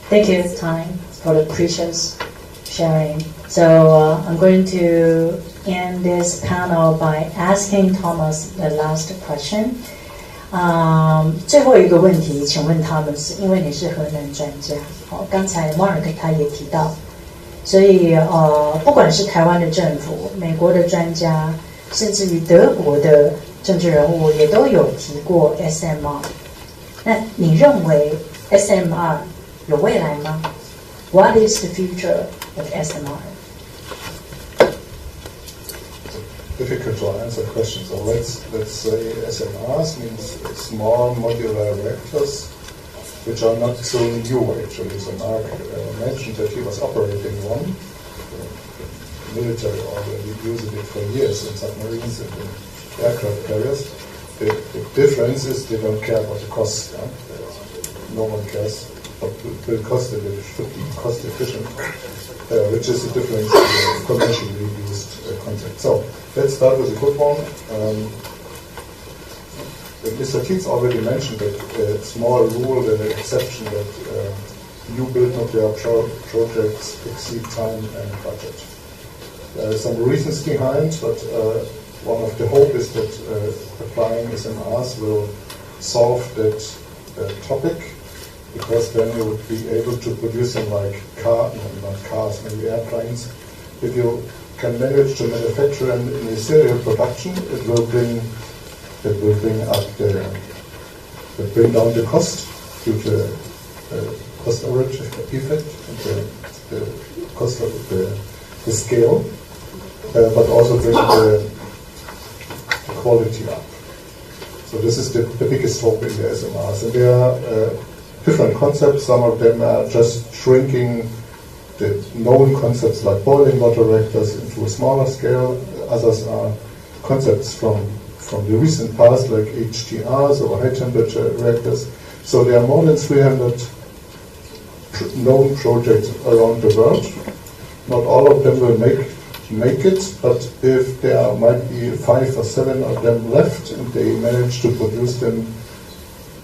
Thank you, Ty, for the precious sharing. So I'm going to end this panel by asking Thomas the last question. 最后一个问题，请问他们是因为你是核能专家，刚才 Mark 他也提到，所以不管是台湾的政府、美国的专家，甚至于德国的政治人物也都有提过 SMR。那你认为 SMR 有未来吗？ What is the future of SMR? Difficult to answer questions. So let's say SMRs means small modular reactors, which are not so new actually. So Mark mentioned that he was operating one. The military already using it for years in submarines and in aircraft carriers. The difference is they don't care about the cost. Yeah? No one cares what will cost it. It should be cost efficient, which is the difference in the commercially used concept. So let's start with a good one. Mr. Tietz already mentioned that a small rule and an exception that new build nuclear projects exceed time and budget. There are some reasons behind, but one of the hope is that applying SMRs will solve that topic, because then you would be able to produce them like not cars, maybe airplanes. If you can manage to manufacture them in a serial production, it will bring down the cost due to cost average effect and the cost of the scale, but also bring the quality up. So this is the biggest hope in the SMRs. And there are different concepts. Some of them are just shrinking the known concepts like boiling water reactors into a smaller scale. Others are concepts from the recent past, like HTRs or high temperature reactors. So there are more than 300 known projects around the world. Not all of them will make it, but if there might be 5 or 7 of them left and they manage to produce them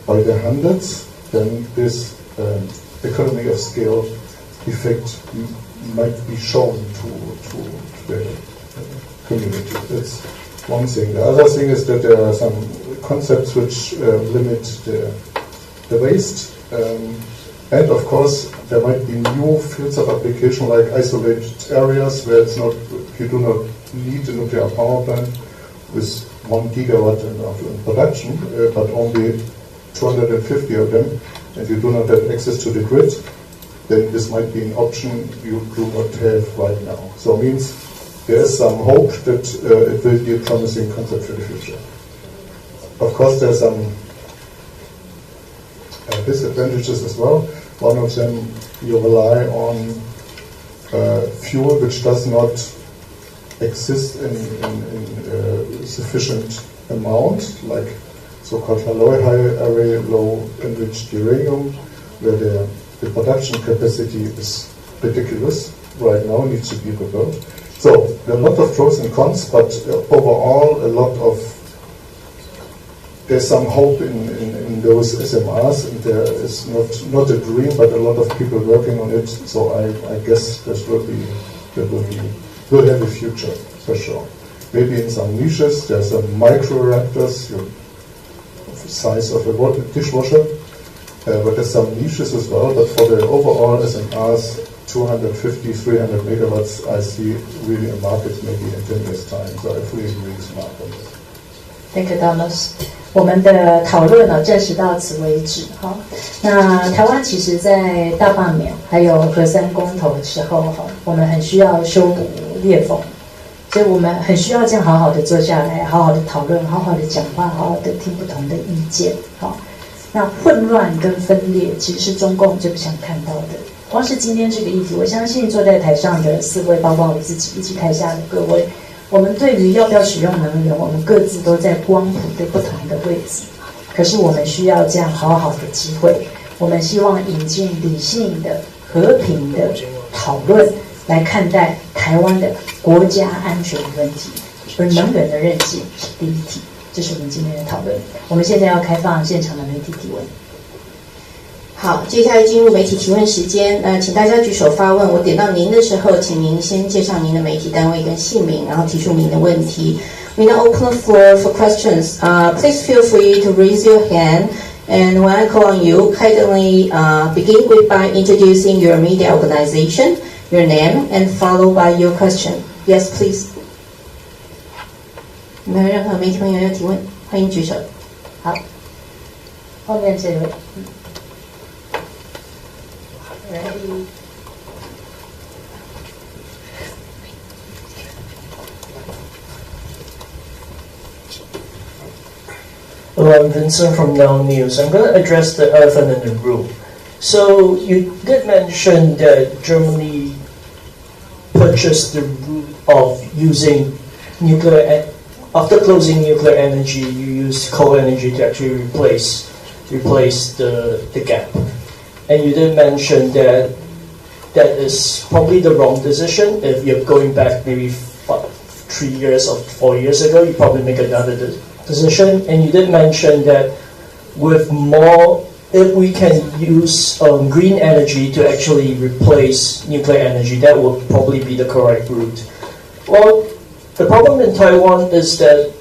by the hundreds, then this economy of scale effect might be shown to the community. That's one thing. The other thing is that there are some concepts which limit the waste. And of course, there might be new fields of application like isolated areas where you do not need a nuclear power plant with 1 gigawatt in production, but only 250 of them, and you do not have access to the grid. Then this might be an option you do not have right now. So it means there is some hope that it will be a promising concept for the future. Of course, there are some disadvantages as well. One of them, you rely on fuel which does not exist in sufficient amount, like so-called high low enriched uranium, where the production capacity is ridiculous right now, needs to be rebuilt. So there are a lot of pros and cons, but overall there's some hope in those SMRs, and there is not a dream, but a lot of people working on it. So I guess this will have a future for sure. Maybe in some niches there's some micro reactors, of the size of a dishwasher, but there's some niches as well. But for the overall SMRs, 250, 300 megawatts, I see really a market maybe in 10 years' time. So I fully agree with Mark on this. Thank you, Thomas. 我们的讨论呢，暂时到此为止。好，那台湾其实在大罢免还有核三公投的时候，哈，我们很需要修补裂缝，所以我们很需要这样好好的坐下来，好好的讨论，好好的讲话，好好的听不同的意见。好，那混乱跟分裂其实是中共最不想看到的。光是今天这个议题，我相信坐在台上的4位，包括我自己以及台下的各位，我们对于要不要使用能源，我们各自都在光谱的不同的位置。可是我们需要这样好好的机会，我们希望引进理性的、和平的讨论来看待台湾的国家安全问题，而能源的韧性是第一题。这是我们今天的讨论。我们现在要开放现场的媒体提问。好，接下来进入媒体提问时间。请大家举手发问。我点到您的时候，请您先介绍您的媒体单位跟姓名，然后提出您的问题。We now open the floor for questions. Please feel free to raise your hand. And when I call on you, kindly begin by introducing your media organization, your name, and followed by your question. Yes, please. 有没有任何媒体朋友要提问？欢迎举手。好，后面这位。Ready. Hello, I'm Vincent from Now News. I'm going to address the elephant in the room. So you did mention that Germany purchased the route of using nuclear. After closing nuclear energy, you use coal energy to actually replace the gap. And you did mention that that is probably the wrong decision. If you're going back maybe 3 years or 4 years ago, you probably make another decision. And you did mention that with more, if we can use green energy to actually replace nuclear energy, that would probably be the correct route. Well, the problem in Taiwan is that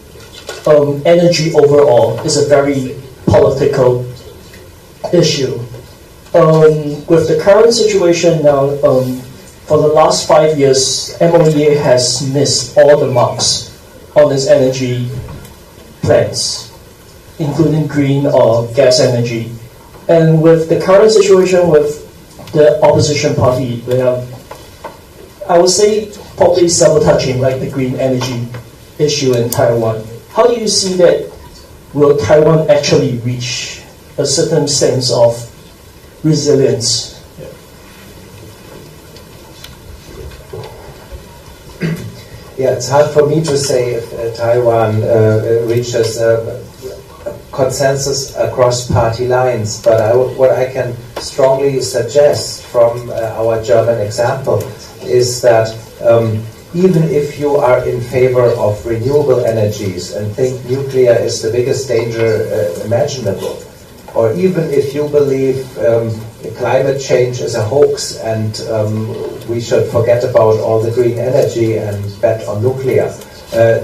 energy overall is a very political issue. With the current situation now, for the last 5 years, MOEA has missed all the marks on its energy plans, including green or gas energy. And with the current situation with the opposition party, they are, I would say, probably sabotaging like the green energy issue in Taiwan. How do you see that? Will Taiwan actually reach a certain sense of resilience? Yeah, it's hard for me to say if Taiwan reaches a consensus across party lines, but what I can strongly suggest from our German example is that even if you are in favor of renewable energies and think nuclear is the biggest danger imaginable, or even if you believe climate change is a hoax and we should forget about all the green energy and bet on nuclear,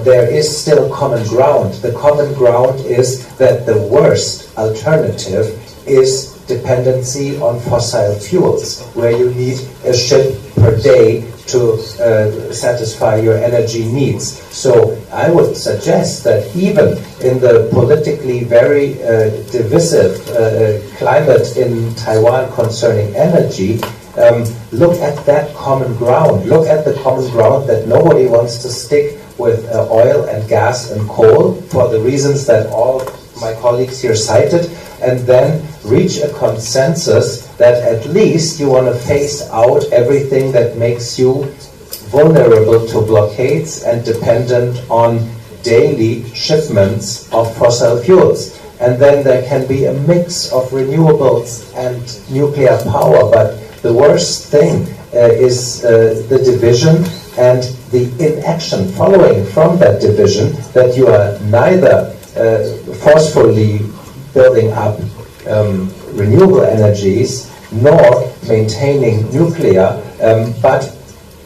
there is still common ground. The common ground is that the worst alternative is dependency on fossil fuels, where you need a ship per day to satisfy your energy needs. So I would suggest that even in the politically very divisive climate in Taiwan concerning energy, look at that common ground. Look at the common ground that nobody wants to stick with oil and gas and coal for the reasons that all my colleagues here cited, and then reach a consensus that at least you want to phase out everything that makes you vulnerable to blockades and dependent on daily shipments of fossil fuels. And then there can be a mix of renewables and nuclear power, but the worst thing is the division and the inaction following from that division, that you are neither forcefully building up renewable energies nor maintaining nuclear, but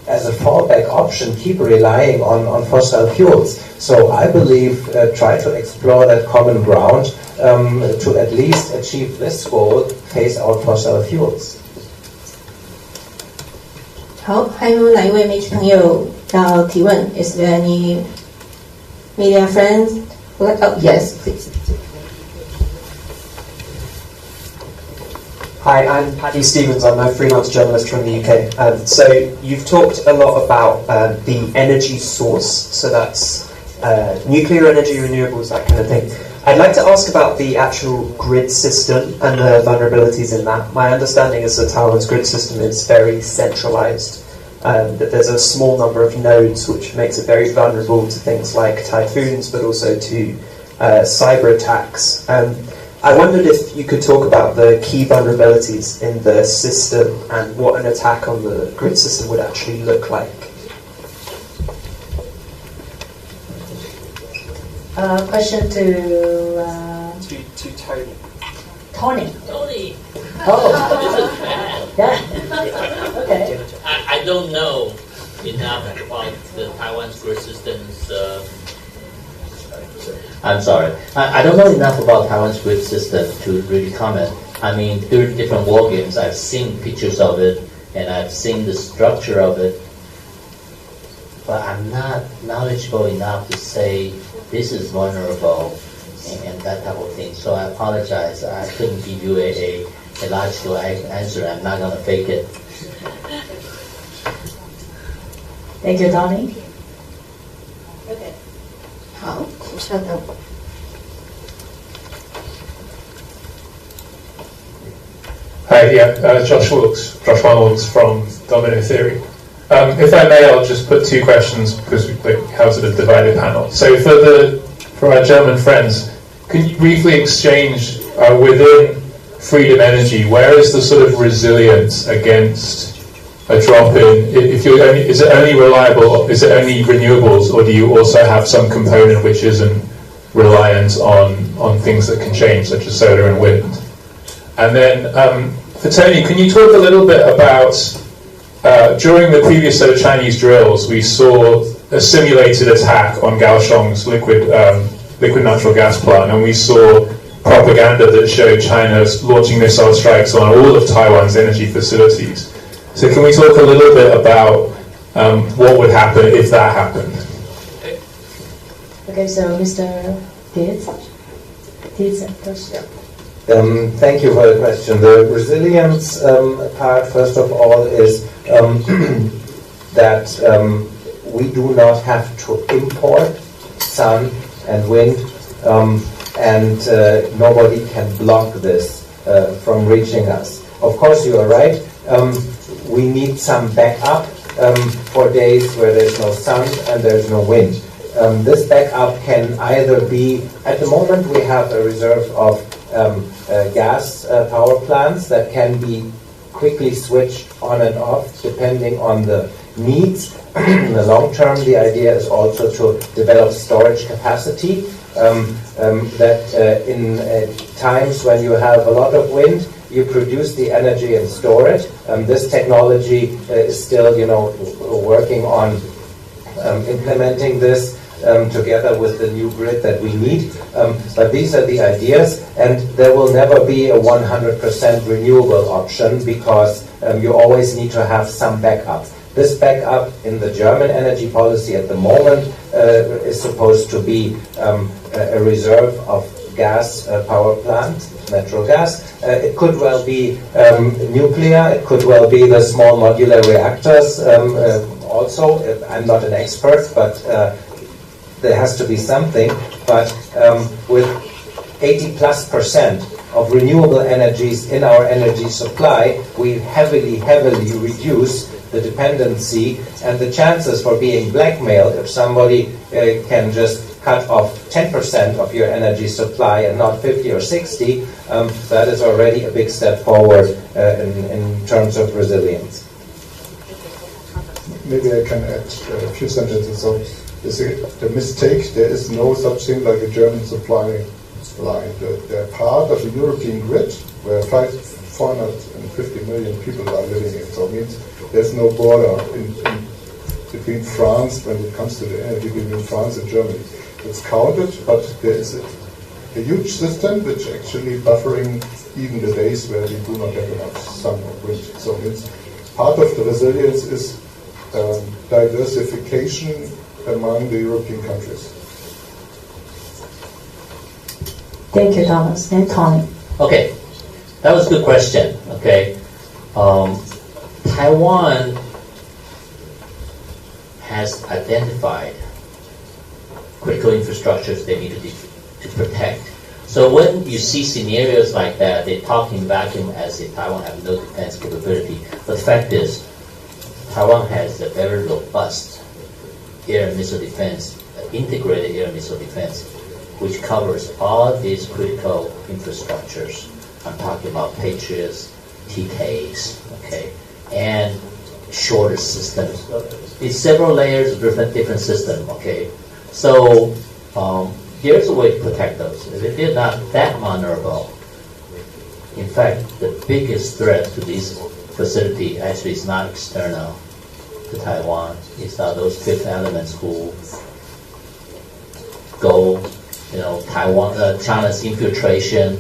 as a fallback option keep relying on fossil fuels. So I believe try to explore that common ground to at least achieve this goal, phase out fossil fuels. 好，还有哪一位媒体朋友要提问 ？Is there any media friends? Oh, yes, please. Hi, I'm Paddy Stevens. I'm a freelance journalist from the UK. So you've talked a lot about the energy source, so that's nuclear energy, renewables, that kind of thing. I'd like to ask about the actual grid system and the vulnerabilities in that. My understanding is that Taiwan's grid system is very centralized, that there's a small number of nodes which makes it very vulnerable to things like typhoons, but also to cyber attacks. I wondered if you could talk about the key vulnerabilities in the system and what an attack on the grid system would actually look like. Question to Tony. Tony. Tony. Oh. This is bad. Yeah. Okay. I don't know enough about the Taiwan's grid systems. I'm sorry. I don't know enough about Taiwan's grid system to really comment. I mean, through different war games, I've seen pictures of it, and I've seen the structure of it, but I'm not knowledgeable enough to say this is vulnerable and that type of thing. So I apologize. I couldn't give you a logical answer. I'm not going to fake it. Thank you, Tony. Okay. 好，请稍等。Hi, Josh Wilkes from Domino Theory. If I may, I'll just put two questions because we have sort of divided panel. So for our German friends, can you briefly exchange within Freedom Energy, where is the sort of resilience against a drop in? Is it only reliable? Is it only renewables, or do you also have some component which isn't reliant on things that can change, such as solar and wind? And then for Tony, can you talk a little bit about during the previous set of Chinese drills, we saw a simulated attack on Kaohsiung's liquid natural gas plant, and we saw propaganda that showed China launching missile strikes on all of Taiwan's energy facilities. So can we talk a little bit about what would happen if that happened? Okay, so Mr. Dietz first. Thank you for the question. The resilience part, first of all, is that we do not have to import sun and wind, and nobody can block this from reaching us. Of course, you are right. We need some backup for days where there's no sun and there's no wind. This backup can either be, at the moment we have a reserve of gas power plants that can be quickly switched on and off depending on the needs. In the long term, the idea is also to develop storage capacity. that in times when you have a lot of wind, you produce the energy and store it. This technology is still, working on implementing this together with the new grid that we need. But these are the ideas, and there will never be a 100% renewable option because you always need to have some backup. This backup in the German energy policy at the moment is supposed to be a reserve of gas power plant, natural gas. It could well be nuclear, it could well be the small modular reactors also. I'm not an expert, but there has to be something. But with 80+% of renewable energies in our energy supply, we heavily reduce the dependency and the chances for being blackmailed if somebody can just cut off 10% of your energy supply and not 50 or 60, that is already a big step forward in terms of resilience. Maybe I can add a few sentences. So, you see, the mistake, there is no such thing like a German supply line. They're part of the European grid where 450 million people are living in. So it means there's no border between France when it comes to the energy between France and Germany. It's counted, but there is a huge system which actually buffering even the days where we do not have enough sun or wind. So it means part of the resilience is diversification among the European countries. Thank you, Thomas. And Tony. Okay, that was a good question. Okay, Taiwan has identified critical infrastructures they need to protect. So when you see scenarios like that, they talk in vacuum as if Taiwan have no defense capability. But the fact is, Taiwan has a very robust air and missile defense, integrated air and missile defense, which covers all these critical infrastructures. I'm talking about Patriots, TKs, okay, and shorter systems. It's several layers of different systems, okay. So there's a way to protect those. If they're not that vulnerable, in fact, the biggest threat to this facility actually is not external to Taiwan. It's not those fifth elements who go, Taiwan, China's infiltration,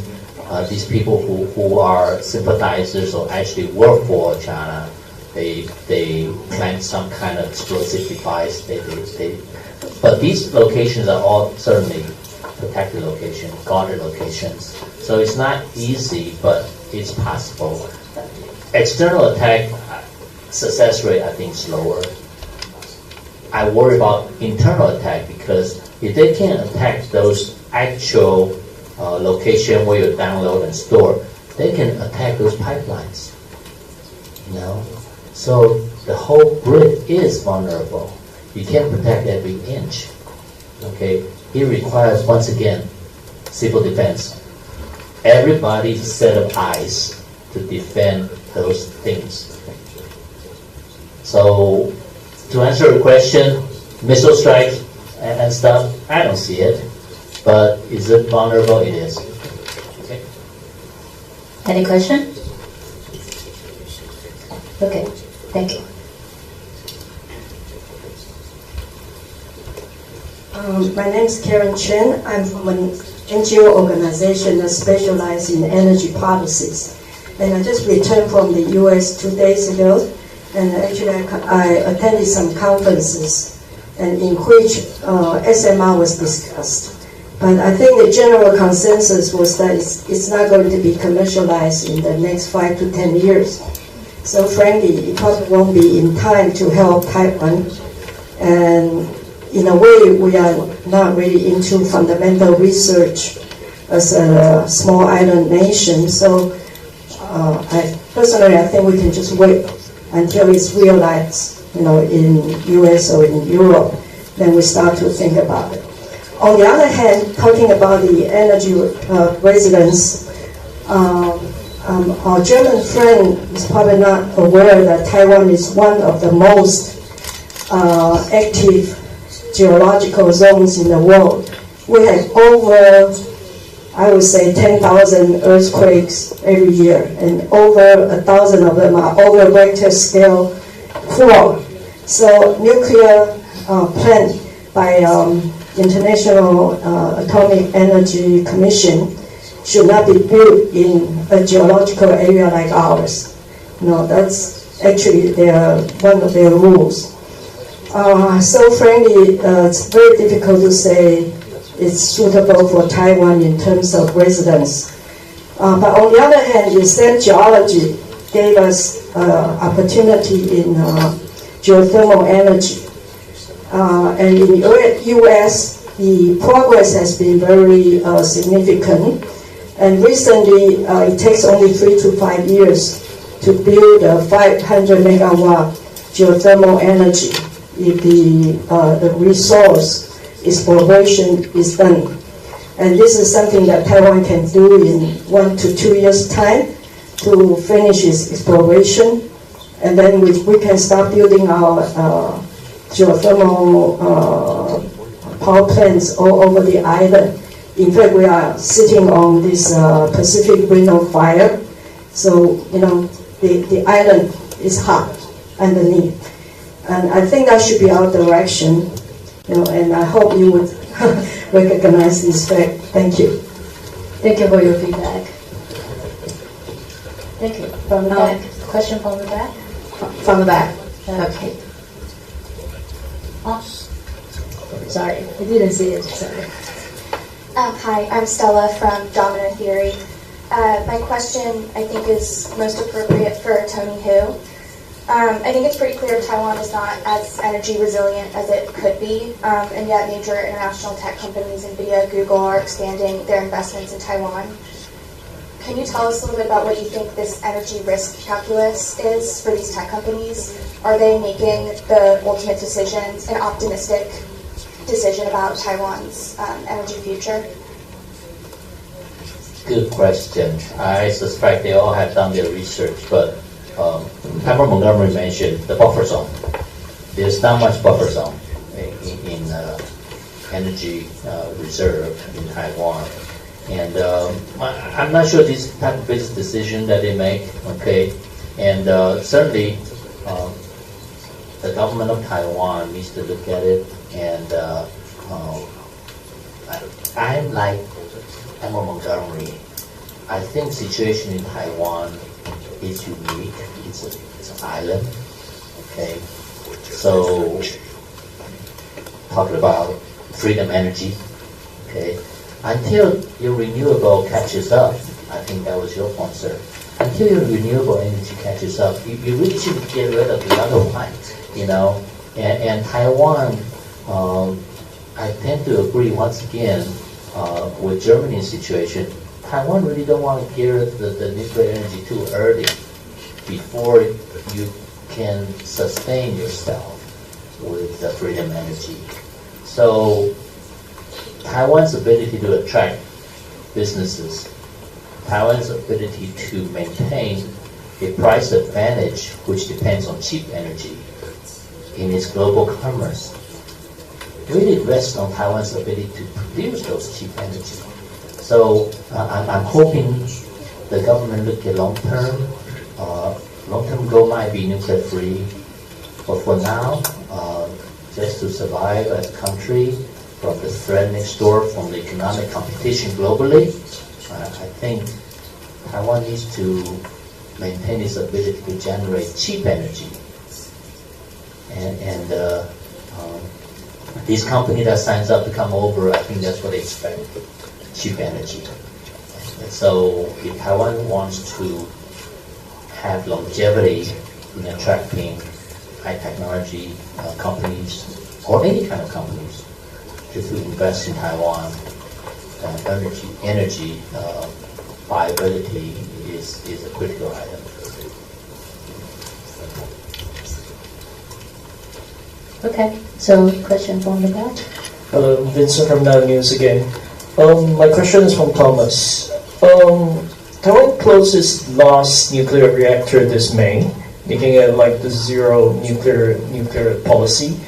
these people who are sympathizers or actually work for China. They plant some kind of explosive device. But these locations are all certainly protected locations, guarded locations. So it's not easy, but it's possible. External attack success rate, I think, is lower. I worry about internal attack because if they can attack those actual location where you download and store, they can attack those pipelines. So the whole grid is vulnerable. You can't protect every inch. Okay, it requires, once again, civil defense. Everybody's set of eyes to defend those things. So, to answer your question, missile strikes and stuff, I don't see it. But is it vulnerable? It is. Okay. Any question? Okay, thank you. My name is Karen Chen. I'm from an NGO organization that specializes in energy policies. And I just returned from the US 2 days ago. And actually I attended some conferences and in which SMR was discussed. But I think the general consensus was that it's not going to be commercialized in the next 5 to 10 years. So frankly, it probably won't be in time to help Taiwan. And in a way, we are not really into fundamental research as a small island nation. So I think we can just wait until it's realized, in US or in Europe, then we start to think about it. On the other hand, talking about the energy resilience, our German friend is probably not aware that Taiwan is one of the most active geological zones in the world. we have over, I would say, 10,000 earthquakes every year, and over 1,000 of them are over Richter scale 4. So nuclear plant by International Atomic Energy Commission should not be built in a geological area like ours. No, that's actually one of their rules. So frankly, it's very difficult to say it's suitable for Taiwan in terms of residence. But on the other hand, the same geology gave us opportunity in geothermal energy. And in the U.S., the progress has been very significant. And recently, it takes only 3 to 5 years to build a 500 megawatt geothermal energy if the resource exploration is done. And this is something that Taiwan can do in 1 to 2 years' time to finish its exploration. And then we can start building our geothermal power plants all over the island. In fact, we are sitting on this Pacific Ring of Fire. So, the island is hot underneath. And I think that should be our direction. And I hope you would recognize this fact. Thank you. Thank you for your feedback. Thank you. From the back. Question from the back? From the back. Okay. Oh, sorry, I didn't see it. Sorry. Hi, I'm Stella from Domino Theory. My question, I think, is most appropriate for Tony Hu. I think it's pretty clear Taiwan is not as energy resilient as it could be, and yet major international tech companies, NVIDIA, Google, are expanding their investments in Taiwan. Can you tell us a little bit about what you think this energy risk calculus is for these tech companies? Are they making the ultimate decisions, an optimistic decision about Taiwan's energy future? Good question. I suspect they all have done their research, but Admiral Montgomery mentioned the buffer zone. There's not much buffer zone in energy reserve in Taiwan. And I'm not sure this type of business decision that they make, okay? And certainly the government of Taiwan needs to look at it. And I'm like Admiral Montgomery. I think situation in Taiwan is unique. It's an island, okay? So talking about freedom energy, okay? Until your renewable catches up, I think that was your point, sir. Until your renewable energy catches up, you really should get rid of the other one, And Taiwan, I tend to agree once again with Germany's situation. Taiwan really don't want to get rid of the nuclear energy too early before you can sustain yourself with the freedom energy. So Taiwan's ability to attract businesses, Taiwan's ability to maintain a price advantage which depends on cheap energy in its global commerce really rests on Taiwan's ability to produce those cheap energy. So I'm hoping the government look at long-term. Long-term goal might be nuclear free, but for now, just to survive as a country from the threat next door, from the economic competition globally, I think Taiwan needs to maintain its ability to generate cheap energy. And these companies that signs up to come over, I think that's what they expect, cheap energy. And so if Taiwan wants to have longevity in attracting high technology companies or any kind of companies to invest in Taiwan, energy viability is a critical item. Okay, so question from the back. Hello, Vincent from Now News again. My question is from Thomas. Taiwan closed its last nuclear reactor this May, making it like the zero nuclear policy.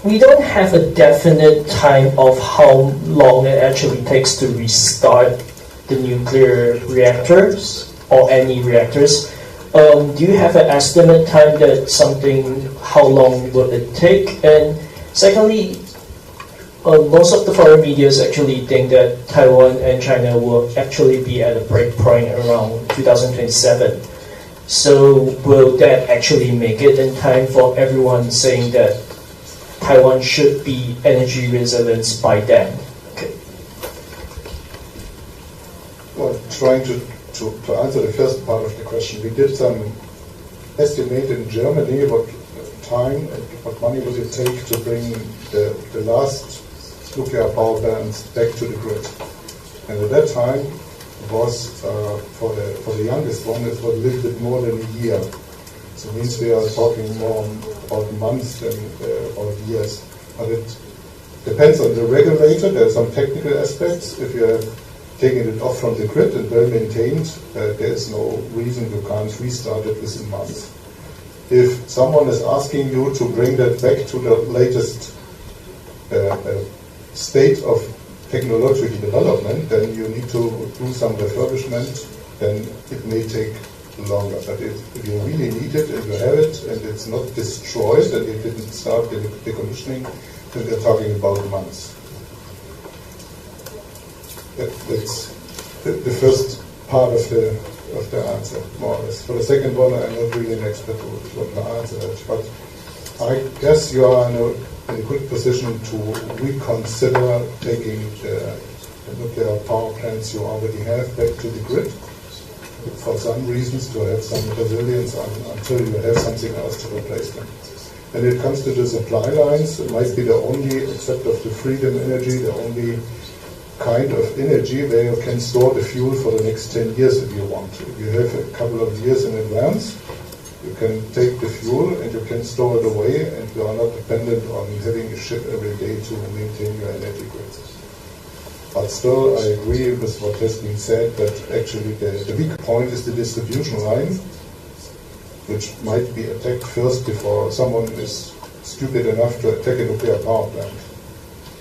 we don't have a definite time of how long it actually takes to restart the nuclear reactors or any reactors. Do you have an estimate time that something, how long will it take? And secondly, most of the foreign media actually think that Taiwan and China will actually be at a break point around 2027. So will that actually make it in time for everyone saying that Taiwan should be energy resilient by then? Okay. Well, trying to answer the first part of the question, we did some estimate in Germany what time and what money would it take to bring the last nuclear power plants back to the grid. And at that time, it was for the youngest one, it was a little bit more than a year. So it means we are talking more about months than about years. But it depends on the regulator. There are some technical aspects. If you have taken it off from the grid and well maintained, there is no reason you can't restart it within months. If someone is asking you to bring that back to the latest state of technological development, then you need to do some refurbishment, then it may take longer. But if you really need it and you have it and it's not destroyed and it didn't start the decommissioning, then we're talking about months. That's the first part of the answer, more or less. For the second one, I'm not really an expert to answer that, but I guess you are in a good position to reconsider taking the nuclear power plants you already have back to the grid for some reasons, to have some resilience until you have something else to replace them. When it comes to the supply lines, it might be the only, except of the freedom energy, the only kind of energy where you can store the fuel for the next 10 years if you want to. If you have a couple of years in advance, you can take the fuel and you can store it away, and you are not dependent on having a ship every day to maintain your energy grid. But still, I agree with what has been said, that actually the weak point is the distribution line, which might be attacked first before someone is stupid enough to attack a nuclear power plant.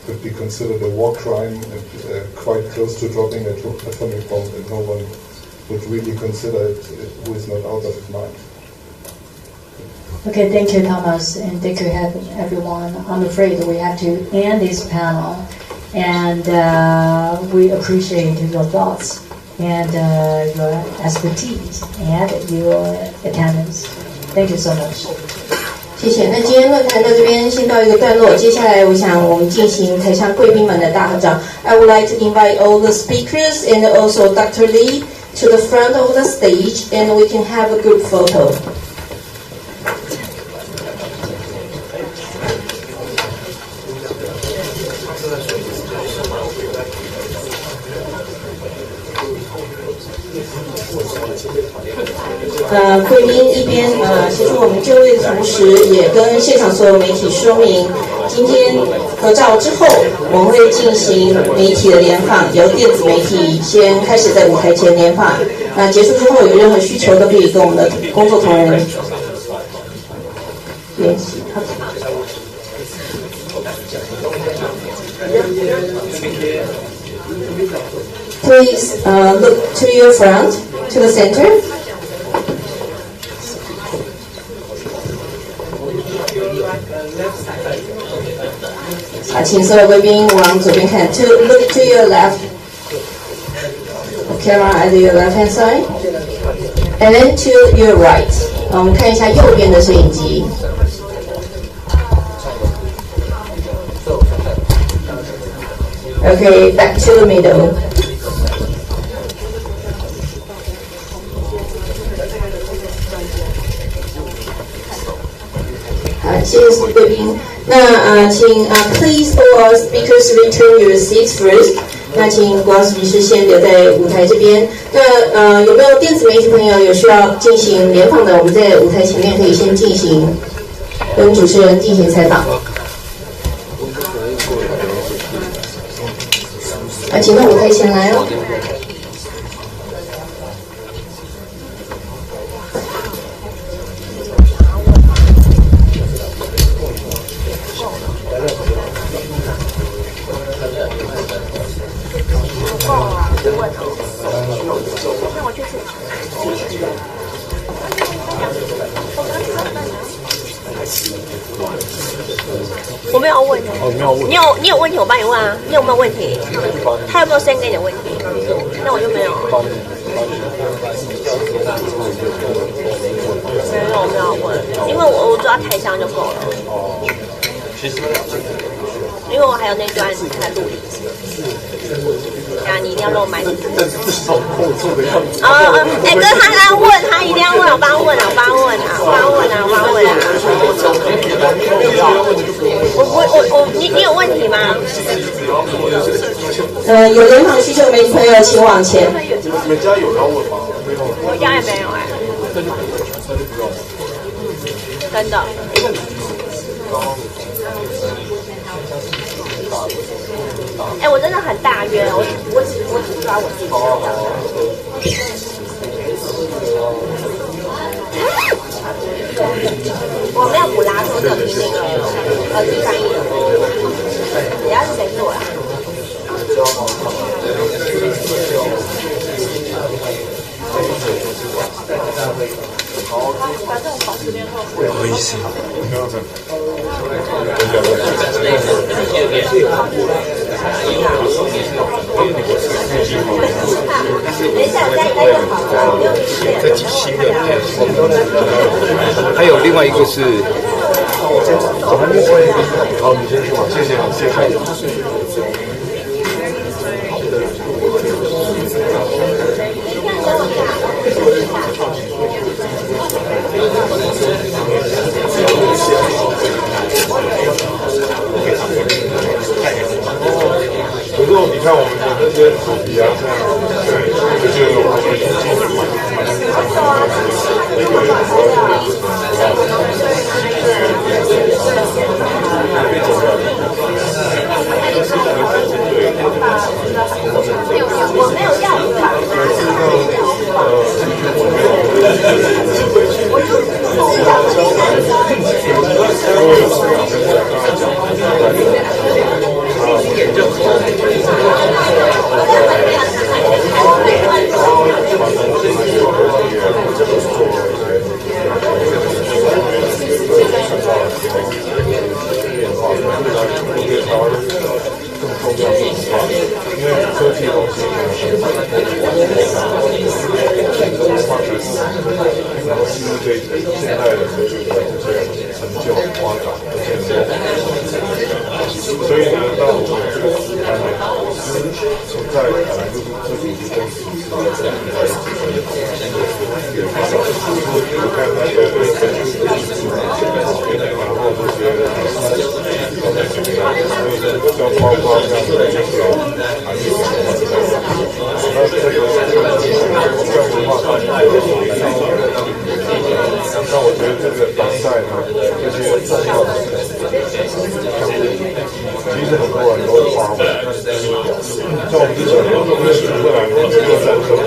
Could be considered a war crime and quite close to dropping an atomic bomb, and no one would really consider it who is not out of his mind. Okay, thank you, Thomas, and thank you, everyone. I'm afraid we have to end this panel, and we appreciate your thoughts and your expertise and your attendance. Thank you so much. 谢谢。那今天论坛到这边先到一个段落，接下来我想我们进行台上贵宾们的大合照。I would like to invite all the speakers and also Dr. Lee to the front of the stage, and we can have a group photo. 贵宾一边协助我们就位的同时，也跟现场所有媒体说明，今天合照之后，我们会进行媒体的联访，由电子媒体先开始在舞台前联访。那结束之后，有任何需求都可以跟我们的工作同仁联系。Please look to your front, to the center. 好，请所有贵宾往左边看 look to your left. The camera at your left hand side. And then to your right. 我们看一下右边的摄影机。Okay, back to the middle. 好，谢谢贵宾。那请please all our speakers return your seats first. 那请国老师女士先留在舞台这边。那有没有电子媒体朋友有需要进行联访的？我们在舞台前面可以先进行跟主持人进行采访。请到舞台前来哦。质问哦。那我去吃。我没有问你。哦，没有问。你有问题，我帮你问啊。你有没有问题？他有没有先给你的问题？那我就没有。没有问，因为我只要台箱就够了。其实因为我还有那段在录影。啊，你一定要露麦。哎，哥，他问，他一定要问，我帮他问啊。你有问题吗？有联航需求媒体朋友请往前。你们家有要问吗？没有。我家也没有哎。真的。哎，我真的很大约，我只抓我自己。我没有补拉说的听那个耳机翻译的，人家是谁做的？不好意思，这几新的，还有另外一个是，好，你先说，谢谢。可是你看我们的那些主题啊，就是我们我没有要你吧？因为科技东西然后是对现代人的这个成就发展而且所以呢，当我们这个时代呢，存在本来就是这主题公司你看那个然后这些像包括这样的这些含义，那这个像文化大学那我觉得这个当代呢，这些重要的其实很多人都会发挥，像我们之前乌克兰热战科普